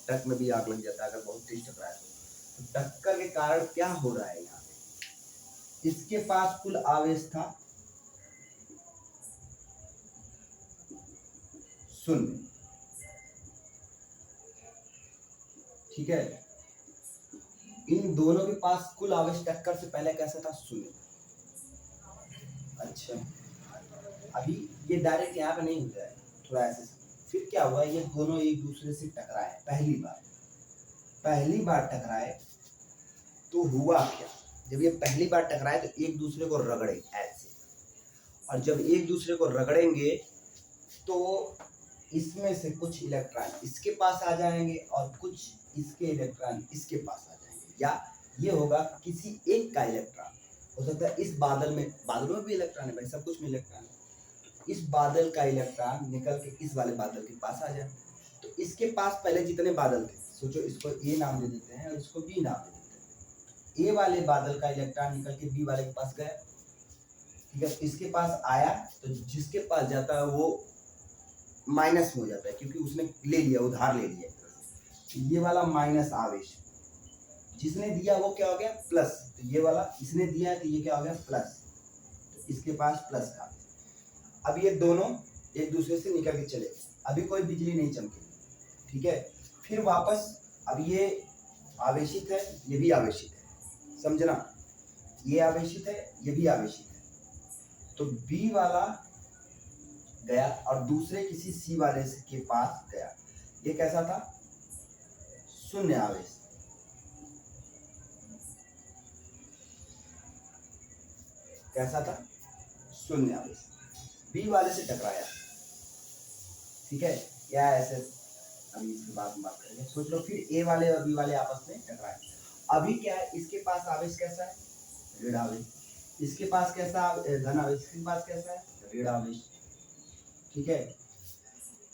ट्रक में भी आग लग जाता है अगर बहुत तेज टकराए तो टक्कर के कारण क्या हो रहा है, यहाँ पे इसके पास कुल आवेश था शून्य, ठीक है, इन दोनों के पास कुल आवेश टक्कर से पहले कैसा था, शून्य। अच्छा, अभी ये डायरेक्ट यहाँ पे नहीं होता है, थोड़ा ऐसे, फिर क्या हुआ, ये दोनों एक दूसरे से टकराए पहली बार टकराए तो हुआ क्या, जब ये पहली बार टकराए तो एक दूसरे को रगड़े ऐसे, और जब एक दूसरे को रगड़ेंगे तो इसमें से कुछ इलेक्ट्रॉन इसके पास आ जाएंगे और कुछ इसके इलेक्ट्रॉन इसके पास आ जाएंगे, या ये होगा किसी एक का इलेक्ट्रॉन, हो सकता है इस बादलों में भी इलेक्ट्रॉन है भाई, सब कुछ में इलेक्ट्रॉन है, इस बादल का इलेक्ट्रॉन निकल के इस वाले बादल के पास आ जाए, तो इसके पास पहले जितने बादल थे, सोचो इसको ए नाम दे देते हैं और इसको बी नाम दे देते हैं, ए वाले बादल का इलेक्ट्रॉन निकल के बी वाले के पास गया, ठीक है, इसके पास आया तो जिसके पास जाता है वो माइनस हो जाता है, क्योंकि उसने ले लिया, उधार ले लिया, ये वाला माइनस आवेश, जिसने दिया वो क्या हो गया प्लस, तो ये वाला इसने दिया है तो ये क्या हो गया प्लस, तो इसके पास प्लस का। अब ये दोनों एक दूसरे से निकल के चले, अभी कोई बिजली नहीं चमकी, ठीक है। फिर वापस अब ये आवेशित है, ये भी आवेशित है, समझना, ये आवेशित है, ये भी आवेशित है, तो बी वाला गया और दूसरे किसी सी वाले के पास गया, ये कैसा था, शून्य आवेश, कैसा था, शून्य आवेश, बी वाले से टकराया, ठीक है, या ऐसे, अभी इसके बाद में बात करेंगे, सोच लो। फिर ए वाले और बी वाले आपस में टकराए, अभी क्या है, इसके पास आवेश कैसा है, ऋण आवेश, इसके पास कैसा धन आवेश, इसके पास कैसा है ऋण आवेश, ठीक है।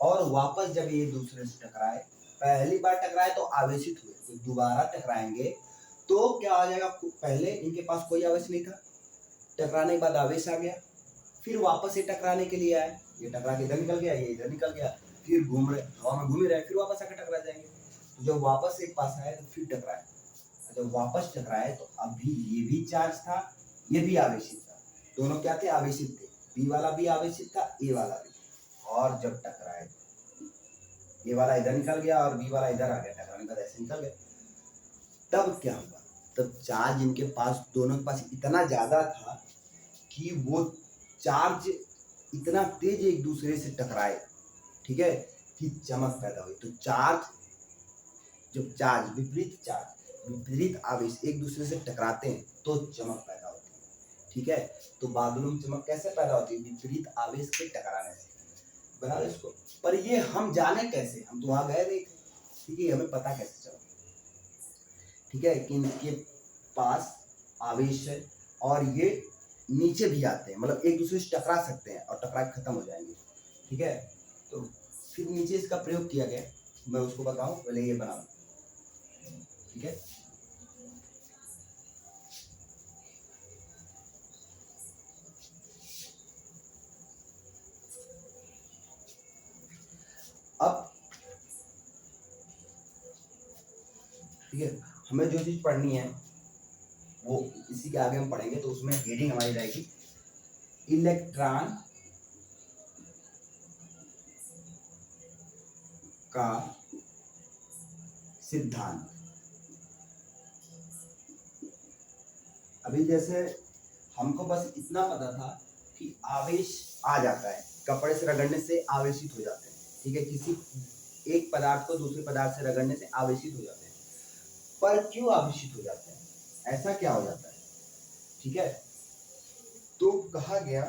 और वापस जब ये दूसरे से टकराए, पहली बार टकराए तो आवेशित हुए, तो दोबारा टकराएंगे तो क्या आ जाएगा, पहले इनके पास कोई आवेश नहीं था, टकराने के बाद आवेश आ गया, फिर वापस ये टकराने के लिए आए, ये टकरा के इधर निकल गया, ये इधर निकल गया, फिर घूम रहे हवा में घूम रहे, फिर वापस आकर टकरा जाएंगे, तो जब वापस एक पास आए तो फिर टकराए, जब वापस टकराए तो अभी ये भी चार्ज था, ये भी आवेशित था, दोनों क्या थे, आवेशित थे, बी वाला भी आवेशित था, ए वाला भी, और जब टकराए ए वाला इधर निकल गया और बी वाला इधर आ गया, टकराने का ऐसे निकल गया, तब क्या हुआ, तब चार्ज इनके पास, दोनों के पास इतना ज्यादा था कि वो चार्ज इतना तेज एक दूसरे से टकराए, ठीक है, कि चमक पैदा हुई। तो चार्ज, जब चार्ज विपरीत आवेश एक दूसरे से टकराते हैं तो चमक पैदा होती है, ठीक है। तो बादलों में चमक कैसे पैदा होती है, विपरीत आवेश के टकराने से, बना लो इसको। पर ये हम जाने कैसे, हम तो वहां गए नहीं थे, ठीक है, हमें पता कैसे चला, ठीक है, कि इनके पास आवेश है और ये नीचे भी आते हैं, मतलब एक दूसरे से टकरा सकते हैं और टकरा के खत्म हो जाएंगे, ठीक है। तो फिर नीचे इसका प्रयोग किया गया, मैं उसको बताऊं, पहले ये बनाऊं, ठीक है। अब ठीक है, हमें जो चीज पढ़नी है वो इसी के आगे हम पढ़ेंगे, तो उसमें हेडिंग हमारी रहेगी इलेक्ट्रॉन का सिद्धांत। अभी जैसे हमको बस इतना पता था कि आवेश आ जाता है, कपड़े से रगड़ने से आवेशित हो जाते हैं, ठीक है, किसी एक पदार्थ को दूसरे पदार्थ से रगड़ने से आवेशित हो जाते हैं, पर क्यों आवेशित हो जाते हैं, ऐसा क्या हो जाता है, ठीक है। तो कहा गया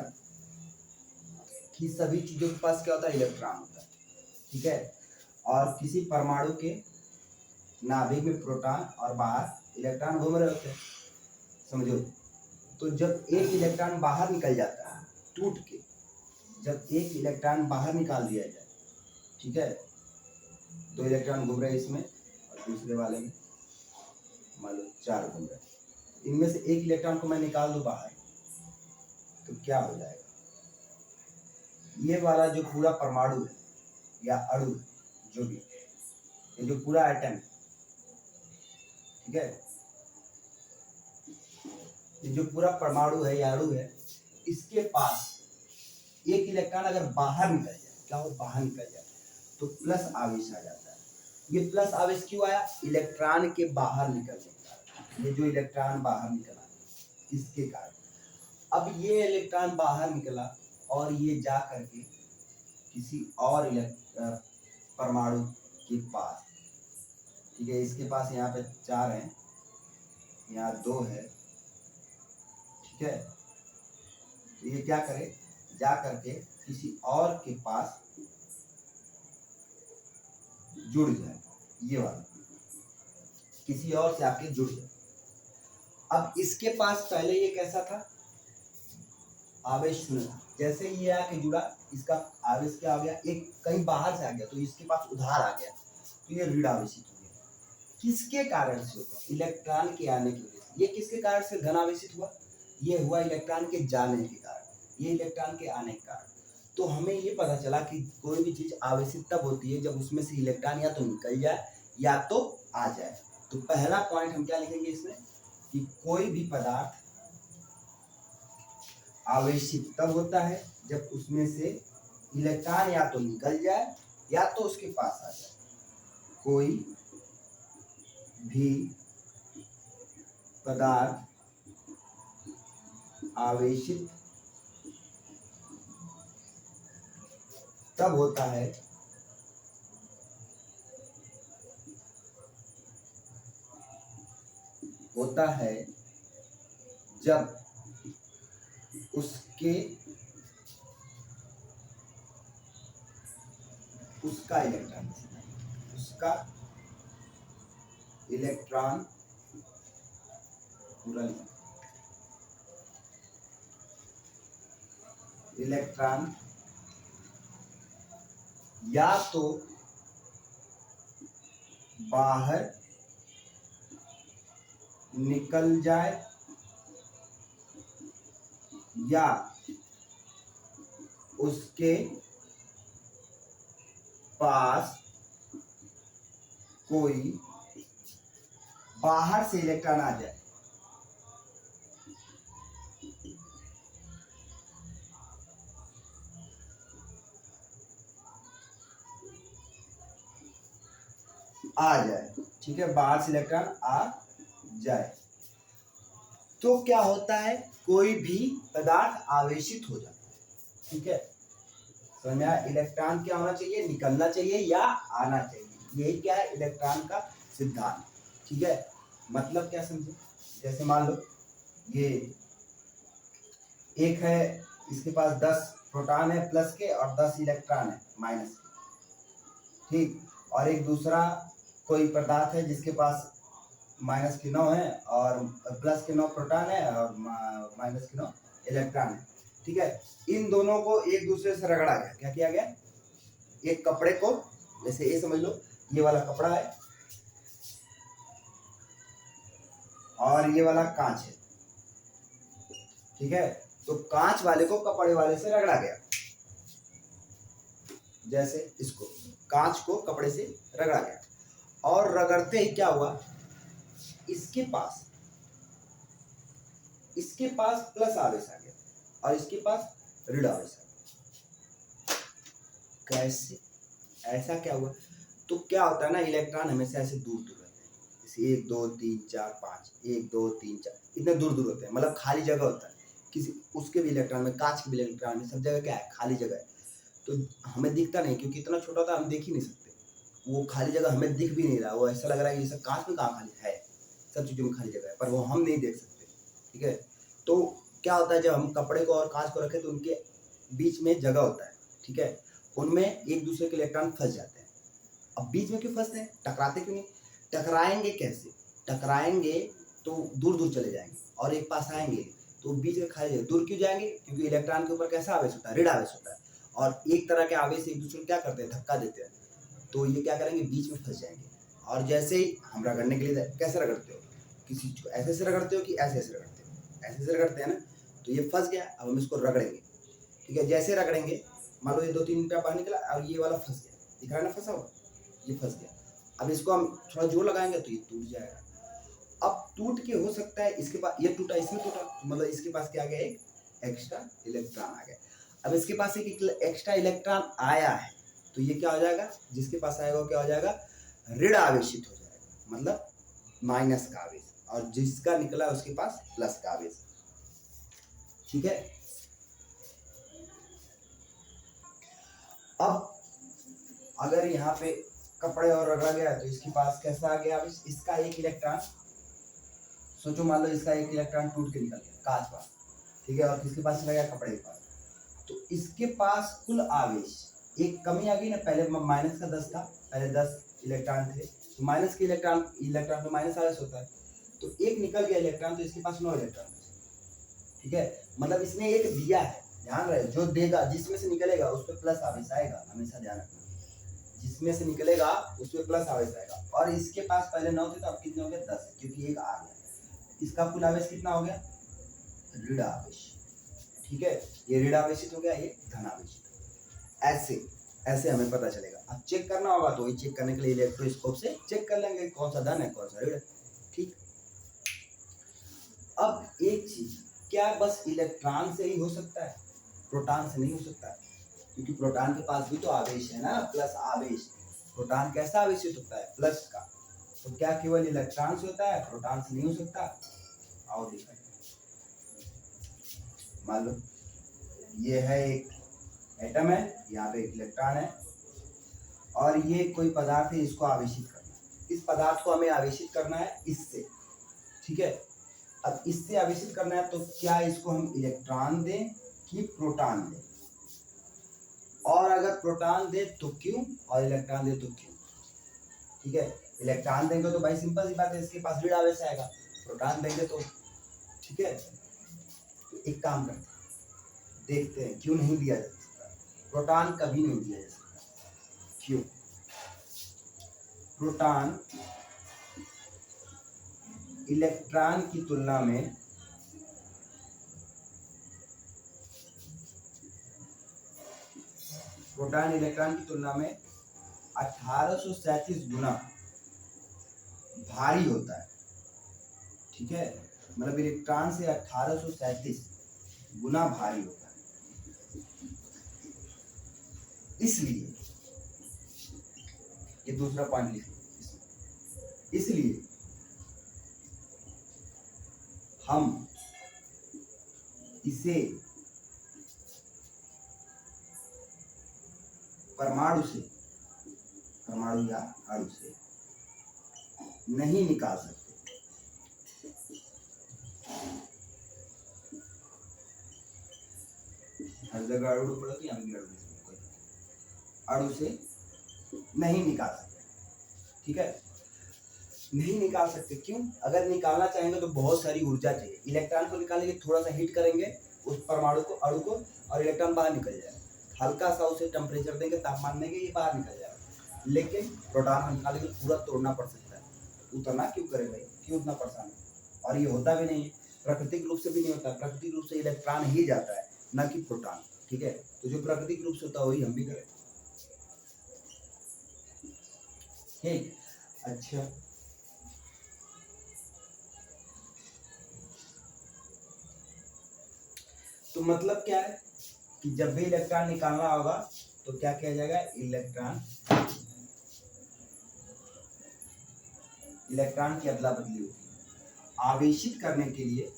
कि सभी चीजों के पास क्या होता है, इलेक्ट्रॉन होता है, ठीक है, और किसी परमाणु के नाभिक में प्रोटॉन और बाहर इलेक्ट्रॉन घूम रहे होते हैं, समझो। तो जब एक इलेक्ट्रॉन बाहर निकल जाता है टूट के, जब एक इलेक्ट्रॉन बाहर निकाल दिया जाए, ठीक है, दो इलेक्ट्रॉन घूम रहे हैं इसमें और दूसरे वाले में मान लो 4 घूम रहे हैं, इनमें से एक इलेक्ट्रॉन को मैं निकाल दूं बाहर, तो क्या हो जाएगा, ये वाला जो पूरा परमाणु है या अणु है, जो भी, ये जो पूरा एटम है, ठीक है, ये जो पूरा परमाणु है या अणु है, इसके पास एक इलेक्ट्रॉन अगर बाहर निकल जाए, क्या हो, बाहर निकल जाए, तो प्लस आवेश आ जाता है। ये प्लस आवेश क्यों आया, इलेक्ट्रॉन के बाहर निकलने के कारण, ये जो इलेक्ट्रॉन बाहर निकला इसके कारण। अब ये इलेक्ट्रॉन बाहर निकला और ये जा करके किसी और परमाणु के पास, ठीक है, इसके पास यहाँ पे 4 है, यहाँ 2 है, ठीक है, तो ये क्या करे, जा करके किसी और के पास जुड़ जाए, ये वाला किसी और से आके जुड़ जाए। अब इसके पास पहले ये कैसा था, आवेश शून्य था, जैसे ये आके जुड़ा, इसका आवेश क्या आ गया, एक कहीं बाहर से आ गया, तो इसके पास उधार आ गया, तो ये ऋण आवेशित हो गया। किसके कारण से हो गया, इलेक्ट्रॉन के आने की वजह से। ये किसके कारण से धन आवेशित हुआ, ये हुआ इलेक्ट्रॉन के जाने के कारण, ये इलेक्ट्रॉन के आने के कारण। तो हमें ये पता चला कि कोई भी चीज आवेशित तब होती है जब उसमें से इलेक्ट्रॉन या तो निकल जाए या तो आ जाए। तो पहला पॉइंट हम क्या लिखेंगे इसमें कि कोई भी पदार्थ आवेशित तब होता है जब उसमें से इलेक्ट्रॉन या तो निकल जाए या तो उसके पास आ जाए। कोई भी पदार्थ आवेशित तब होता है जब उसका इलेक्ट्रॉन या तो बाहर निकल जाए या उसके पास कोई बाहर से इलेक्ट्रॉन आ जाए। ठीक है, बाहर से इलेक्ट्रॉन आ जाए तो क्या होता है, कोई भी पदार्थ आवेशित हो जाता है। ठीक है, समझ में आया? इलेक्ट्रॉन क्या होना चाहिए, निकलना चाहिए या आना चाहिए। यही क्या है इलेक्ट्रॉन का सिद्धांत। ठीक है, मतलब क्या समझे, जैसे मान लो ये एक है, इसके पास 10 प्रोटॉन है प्लस के और 10 इलेक्ट्रॉन है माइनस के। ठीक, और एक दूसरा कोई पदार्थ है जिसके पास माइनस के 9 है और प्लस के 9 प्रोटॉन है और माइनस के 9 इलेक्ट्रॉन है। ठीक है, इन दोनों को एक दूसरे से रगड़ा गया। क्या किया गया, एक कपड़े को, जैसे ये समझ लो ये वाला कपड़ा है और ये वाला कांच है। ठीक है, तो कांच वाले को कपड़े वाले से रगड़ा गया। जैसे इसको कांच को कपड़े से रगड़ा गया और रगड़ते ही क्या हुआ, इसके पास प्लस आवेश आ गया और इसके पास ऋण आवेश आ गया। कैसे, ऐसा क्या हुआ, तो क्या होता है ना, इलेक्ट्रॉन हमेशा ऐसे दूर दूर रहते हैं, जैसे 1 2 3 4 5, 1 2 3 4 इतने दूर दूर होते हैं, मतलब खाली जगह होता है। किसी उसके भी इलेक्ट्रॉन में, कांच के भी इलेक्ट्रॉन में, सब जगह क्या है, खाली जगह है। तो हमें दिखता नहीं, क्योंकि इतना छोटा होता है हम देख ही नहीं सकते। वो खाली जगह हमें दिख भी नहीं रहा, वो ऐसा लग रहा है कि ये सब कांच में कहाँ खाली है, सब चीज़ों में खाली जगह है, पर वो हम नहीं देख सकते। ठीक है, तो क्या होता है, जब हम कपड़े को और कांच को रखें तो उनके बीच में जगह होता है। ठीक है, उनमें एक दूसरे के इलेक्ट्रॉन फंस जाते हैं। अब बीच में क्यों फंसते हैं, टकराते क्यों नहीं, टकराएंगे कैसे, टकराएंगे तो दूर दूर चले जाएंगे और एक पास आएंगे तो बीच में खाली जगह, दूर क्यों जाएंगे, क्योंकि इलेक्ट्रॉन के ऊपर कैसा आवेश होता है, ऋण आवेश होता है, और एक तरह के आवेश एक दूसरे को क्या करते हैं, धक्का देते हैं, तो ये क्या करेंगे, बीच में फंस जाएंगे। और जैसे ही हम रगड़ने के लिए, कैसे रगड़ते हो, किसी चीज को ऐसे से रगड़ते हो कि ऐसे ऐसे रगड़ते हो, ऐसे से रगड़ते हैं ना, तो ये फंस गया, अब हम इसको रगड़ेंगे। ठीक है, जैसे रगड़ेंगे, मान लो ये 2-3 रुपया बाहर निकला और ये वाला फंस गया, दिख रहा है ना फंसा हुआ, ये फंस गया। अब इसको हम थोड़ा जोर लगाएंगे तो ये टूट जाएगा। अब टूट के हो सकता है इसके पास, ये टूटा इसमें टूटा, मतलब इसके पास क्या आ गया, एक एक्स्ट्रा इलेक्ट्रॉन आ गया। अब इसके पास एक एक्स्ट्रा इलेक्ट्रॉन आया है तो ये क्या हो जाएगा, जिसके पास आएगा क्या हो जाएगा, ऋण आवेशित हो जाएगा, मतलब माइनस का आवेश, और जिसका निकला उसके पास प्लस का आवेश। ठीक है, अब अगर यहाँ पे कपड़े और रगड़ा गया तो इसके पास कैसा आ गया, इसका एक इलेक्ट्रॉन, सोचो मान लो इसका एक इलेक्ट्रॉन टूट के निकल गया कांच पास। ठीक है, और किसके पास चला गया, कपड़े के पास, तो इसके पास कुल आवेश, एक कमी आ गई ना, पहले माइनस का 10 था, पहले 10 इलेक्ट्रॉन थे, तो माइनस के इलेक्ट्रॉन पे माइनस आवेश होता है, तो एक निकल गया इलेक्ट्रॉन, तो इसके पास 9 इलेक्ट्रॉन। ठीक है, मतलब इसने एक दिया है, ध्यान रहे, जो देगा जिसमें से निकलेगा उस पर प्लस आवेश आएगा, हमेशा ध्यान रखना, जिसमें से निकलेगा उस पर प्लस आवेश आएगा। और इसके पास पहले 9 थे तो अब कितने हो गए, 10, क्योंकि एक आ गया, इसका कुल आवेश कितना हो गया, ऋण आवेश। ठीक है, ये ऋण आवेशित हो गया, ये धन आवेशित। ऐसे ऐसे हमें पता चलेगा। अब चेक करना होगा तो वही चेक करने के लिए इलेक्ट्रोस्कोप से चेक कर लेंगे कौन सा धन है कौन सा ऋण है। ठीक। अब एक चीज, क्या बस इलेक्ट्रॉन से ही हो सकता है? प्रोटॉन से नहीं हो सकता, क्योंकि प्रोटॉन के पास भी तो आवेश है ना, प्लस आवेश। प्रोटॉन कैसा आवेशित होता है? प्लस का। तो क्या केवल इलेक्ट्रॉन से होता है, प्रोटॉन से नहीं हो सकता? आओ देखा, मान लो ये है एक एटम है, यहाँ पे एक इलेक्ट्रॉन है, और ये कोई पदार्थ है, इसको आवेशित करना है। इस पदार्थ को हमें आवेशित करना है इससे, ठीक है। अब इससे आवेशित करना है तो क्या इसको हम इलेक्ट्रॉन दें कि प्रोटॉन दें? और अगर प्रोटॉन दे तो क्यों, और इलेक्ट्रॉन दे तो क्यों? ठीक है, इलेक्ट्रॉन देंगे तो भाई सिंपल सी बात है, इसके पास ऋण आवेश आएगा। प्रोटॉन देंगे तो, ठीक है, तो एक काम करते हैं, देखते हैं क्यों नहीं दिया जा सकता। प्रोटॉन कभी नहीं दिया जा सकता। क्यों? प्रोटॉन इलेक्ट्रॉन की तुलना में प्रोटॉन इलेक्ट्रॉन की तुलना में 1837 गुना भारी होता है। ठीक है, मतलब इलेक्ट्रॉन से 1837 गुना भारी होता है। इसलिए ये दूसरा पॉइंट लिख लो, इसलिए हम इसे परमाणु या अणु से नहीं निकाल सकते। हर जगह अणु पड़ा तो यहाँ भी अणु से नहीं निकाल सकते। ठीक है, नहीं निकाल सकते क्यों? अगर निकालना चाहेंगे तो बहुत सारी ऊर्जा चाहिए। इलेक्ट्रॉन को निकालेंगे, थोड़ा सा हीट करेंगे उस परमाणु को, अणु को, और इलेक्ट्रॉन बाहर निकल जाएगा। हल्का सा उसे टेम्परेचर देंगे, तापमान देंगे, ये बाहर निकल जाएगा। लेकिन प्रोटॉन को निकालेंगे पूरा तोड़ना पड़ सकता है। उतना क्यों करे भाई, क्यों उतना परेशान? और ये होता भी नहीं है, प्राकृतिक रूप से भी नहीं होता। प्राकृतिक रूप से इलेक्ट्रॉन ही जाता है, ना कि प्रोटॉन। ठीक है, तो जो प्राकृतिक रूप से होता है वही हम भी करें। ठीक, अच्छा, तो मतलब क्या है कि जब भी इलेक्ट्रॉन निकालना होगा तो क्या किया जाएगा? इलेक्ट्रॉन की अदला बदली होती है। आवेशित करने के लिए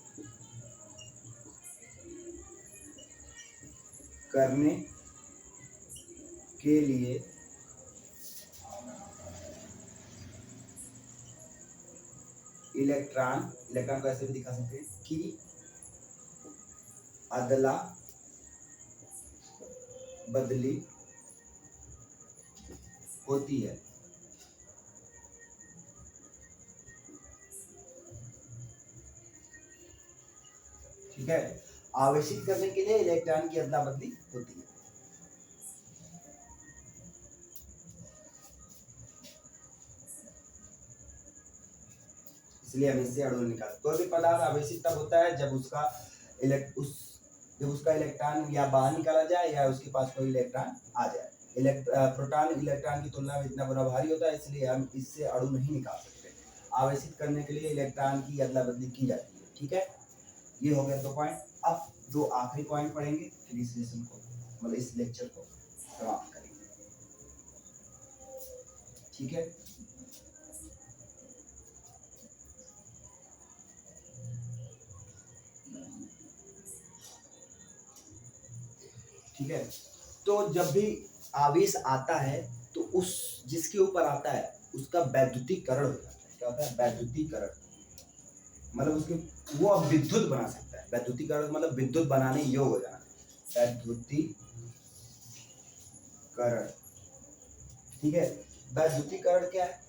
इलेक्ट्रॉन को ऐसे भी दिखा सकते हैं कि अदला बदली होती है। ठीक है, आवेशित करने के लिए इलेक्ट्रॉन की अदला बदली होती है। इसलिए हम इससे अणु निकाल, कोई भी पदार्थ आवेशित तब होता है जब उसका इलेक्ट्रॉन या बाहर निकाला जाए या उसके पास कोई इलेक्ट्रॉन आ जाए। प्रोटॉन इलेक्ट्रॉन की तुलना में इतना बड़ा भारी होता है, इसलिए हम इससे अणु नहीं निकाल सकते। आवेशित करने के लिए इलेक्ट्रॉन की अदला बदली की जाती है। ठीक है, ये हो गया 2 पॉइंट। अब 2 आखिरी पॉइंट पढ़ेंगे, फिर इस लेसन को, मतलब इस लेक्चर को समाप्त करेंगे। ठीक है, ठीक है। तो जब भी आवेश आता है तो उस जिसके ऊपर आता है उसका वैद्युतीकरण हो जाता है। क्या होता है? वैद्युतीकरण, मतलब उसके वो अब विद्युत बना सकता है। वैद्युतीकरण मतलब विद्युत बनाने योग्य हो जाना। वैद्युतीकरण, ठीक है। वैद्युतीकरण क्या है?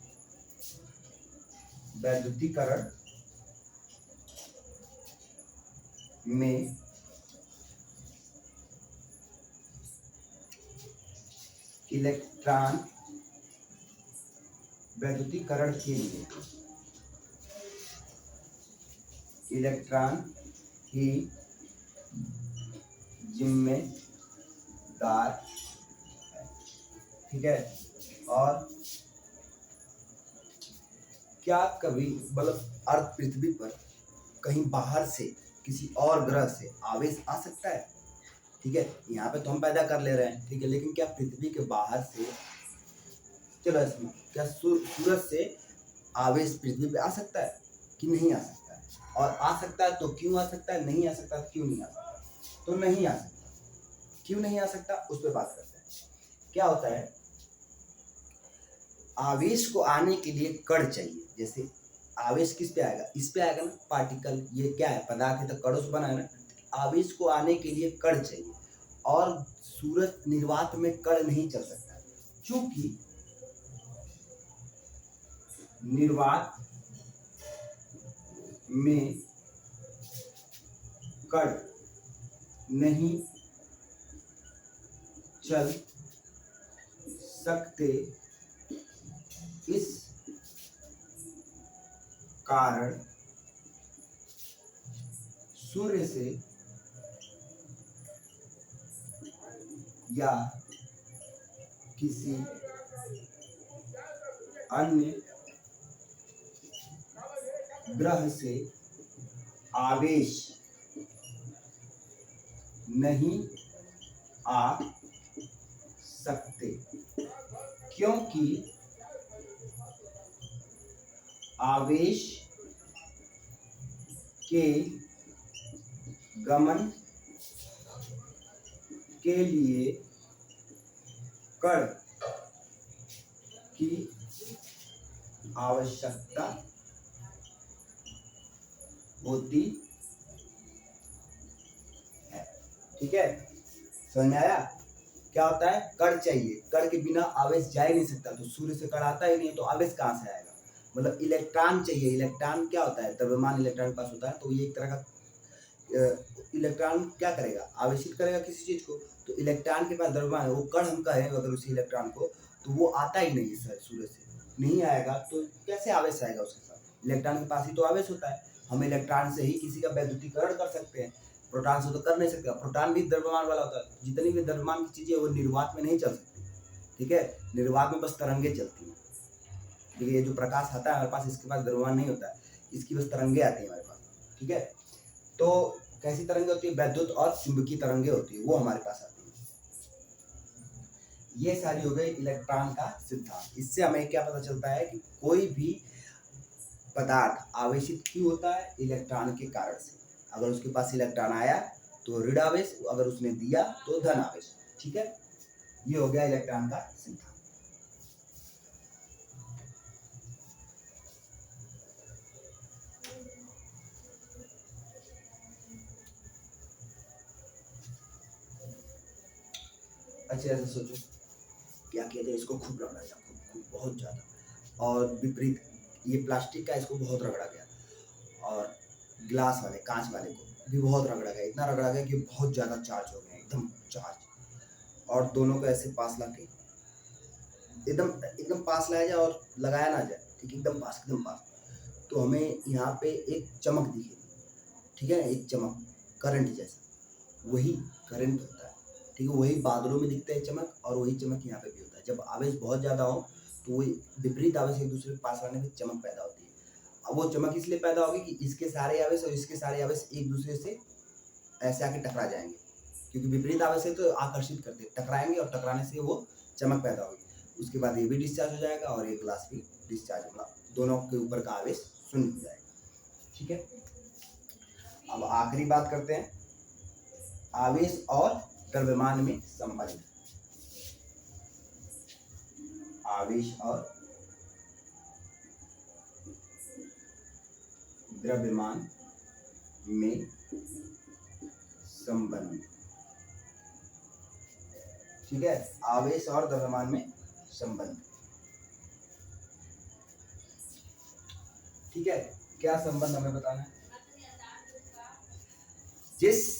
वैद्युतीकरण में इलेक्ट्रॉन, वैद्युतीकरण के लिए इलेक्ट्रॉन ही जिम्मेदार है। ठीक है। और क्या कभी मतलब अर्थ पृथ्वी पर कहीं बाहर से किसी और ग्रह से आवेश आ सकता है? ठीक है, यहाँ पे तो हम पैदा कर ले रहे हैं, ठीक है, लेकिन क्या पृथ्वी के बाहर से, चलो इसमें क्या सूरज से आवेश पृथ्वी पे आ सकता है कि नहीं आ सकता है? और आ सकता है तो क्यों आ सकता है, नहीं आ सकता तो क्यों नहीं आ सकता? तो नहीं आ सकता। क्यों नहीं आ सकता उस पर बात करते हैं। क्या होता है, आवेश को आने के लिए कण चाहिए। जैसे आवेश किस पे आएगा, इस पे आएगा ना, पार्टिकल, ये क्या है, पदार्थ है तो कणों से बना है ना। आवेश को आने के लिए कण चाहिए, और सूरज निर्वात में कण नहीं चल सकता, क्योंकि निर्वात में कण नहीं चल सकते, इस कारण सूर्य से या किसी अन्य ग्रह से आवेश नहीं आ सकते, क्योंकि आवेश के गमन के लिए कण की आवश्यकता होती है। ठीक है, समझ में आया? क्या होता है, कण चाहिए, कण के बिना आवेश जा ही नहीं सकता, तो सूर्य से कण आता ही नहीं है तो आवेश कहाँ से आएगा? मतलब इलेक्ट्रॉन चाहिए। इलेक्ट्रॉन क्या होता है, द्रव्यमान इलेक्ट्रॉन के पास होता है, तो ये एक तरह का इलेक्ट्रॉन क्या करेगा, आवेशित करेगा किसी चीज को। तो इलेक्ट्रॉन के पास द्रव्यमान है, वो कण हम कहें अगर उसी इलेक्ट्रॉन को, तो वो आता ही नहीं है सूर्य से, नहीं आएगा तो कैसे आवेश आएगा उसके साथ? इलेक्ट्रॉन के पास ही तो आवेश होता है। हम इलेक्ट्रॉन से ही किसी का वैद्युतीकरण कर सकते हैं, प्रोटॉन से तो कर नहीं सकते। प्रोटॉन भी द्रव्यमान वाला होता है। जितनी भी द्रव्यमान की चीजें वो निर्वात में नहीं चल सकती, ठीक है, निर्वात में बस तरंगे चलती हैं। ठीक है, ये जो प्रकाश आता है हमारे पास, इसके पास द्रव्यमान नहीं होता है, इसकी बस तरंगे आती है हमारे पास। ठीक है, तो कैसी तरंगे होती है, वैद्युत और चुंबकीय तरंगे होती है, वो हमारे पास आती है। ये सारी हो गई इलेक्ट्रॉन का सिद्धांत। इससे हमें क्या पता चलता है कि कोई भी पदार्थ आवेशित क्यों होता है, इलेक्ट्रॉन के कारण से। अगर उसके पास इलेक्ट्रॉन आया तो ऋण आवेश, अगर उसने दिया तो धन आवेश। ठीक है, ये हो गया इलेक्ट्रॉन का सिद्धांत। अच्छा ऐसे सोचो, क्या कहते हैं, इसको खूब रगड़ा गया, खूब बहुत ज्यादा। और विपरीत ये प्लास्टिक का, इसको बहुत रगड़ा गया, और ग्लास वाले, कांच वाले को भी बहुत रगड़ा गया, इतना रगड़ा गया कि बहुत ज्यादा चार्ज हो गया, एकदम चार्ज। और दोनों को ऐसे पास लाके, एकदम एकदम पास लाया जाए और लगाया ना जाए, ठीक, एकदम पास, एकदम पास, तो हमें यहाँ पे एक चमक दिखेगी। ठीक है, एक चमक, करंट जैसा, वही करंट होता है। ठीक है, वही बादलों में दिखता है चमक, और वही चमक यहाँ पे भी होता है। जब आवेश बहुत ज्यादा हो तो वही विपरीत आवेश एक दूसरे के पास लाने से चमक पैदा होती है। अब वो चमक इसलिए पैदा होगी कि इसके सारे आवेश और इसके सारे आवेश एक दूसरे से ऐसे आके टकरा जाएंगे, क्योंकि विपरीत आवेश है तो आकर्षित करते, टकराएंगे, और टकराने से वो चमक पैदा होगी। उसके बाद ये भी डिस्चार्ज हो जाएगा और ये ग्लास भी डिस्चार्ज होगा, दोनों के ऊपर का आवेश शून्य हो जाएगा। ठीक है, अब आखिरी बात करते हैं, आवेश और द्रव्यमान में संबंध। आवेश और द्रव्यमान में संबंध। ठीक है, आवेश और द्रव्यमान में संबंध। ठीक है, क्या संबंध हमें बताना है? जिस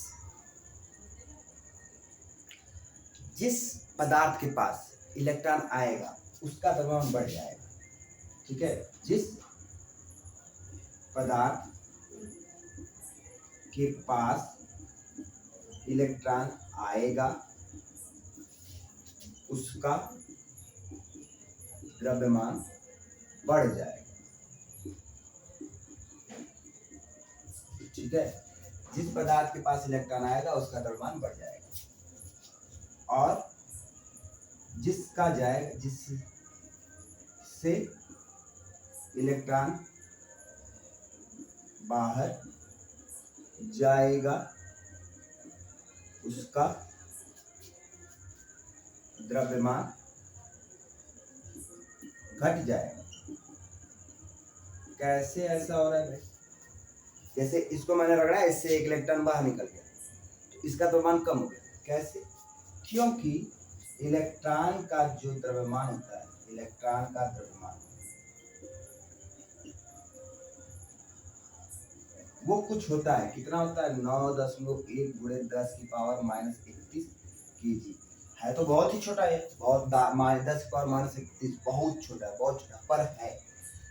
पदार्थ के पास इलेक्ट्रॉन आएगा उसका द्रव्यमान बढ़ जाएगा। ठीक है, जिस पदार्थ के पास इलेक्ट्रॉन आएगा उसका द्रव्यमान बढ़ जाएगा। ठीक है, जिस पदार्थ के पास इलेक्ट्रॉन आएगा उसका द्रव्यमान बढ़ जाएगा, और जिसका जाएगा, जिससे इलेक्ट्रॉन बाहर जाएगा उसका द्रव्यमान घट जाएगा। कैसे ऐसा हो रहा है भाई? जैसे इसको मैंने रगड़ा, इससे एक इलेक्ट्रॉन बाहर निकल गया, तो इसका द्रव्यमान कम हो गया। कैसे? क्योंकि इलेक्ट्रॉन का जो द्रव्यमान होता है, इलेक्ट्रॉन का द्रव्यमान वो कुछ होता है, कितना होता है? 9.1 × 10⁻31 kg। है तो बहुत ही छोटा है, बहुत 10⁻31 बहुत छोटा है, बहुत छोटा पर है।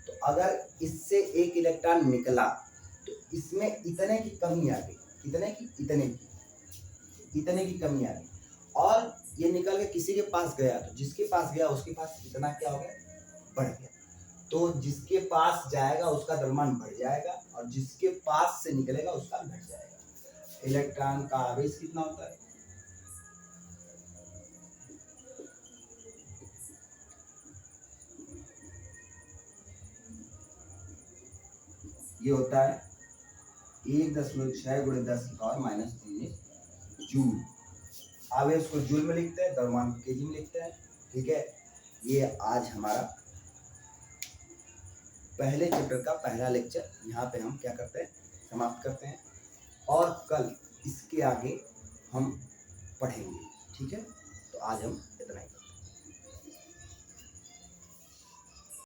तो अगर इससे एक इलेक्ट्रॉन निकला तो इसमें इतने की कमी आ गई, इतने की कमी आ गई, और ये निकल के किसी के पास गया, तो जिसके पास गया उसके पास इतना क्या हो गया? बढ़ गया। तो जिसके पास जाएगा उसका द्रव्यमान बढ़ जाएगा, और जिसके पास से निकलेगा उसका घट जाएगा। इलेक्ट्रॉन का आवेश कितना होता है? ये होता है 1.6 × 10⁻³ जूल। आवेश को जूल में लिखते हैं, द्रव्यमान को केजी में लिखते हैं। ठीक है, ये आज हमारा पहले चैप्टर का पहला लेक्चर यहाँ पे हम क्या करते हैं? समाप्त करते हैं, और कल इसके आगे हम पढ़ेंगे। ठीक है, तो आज हम इतना ही।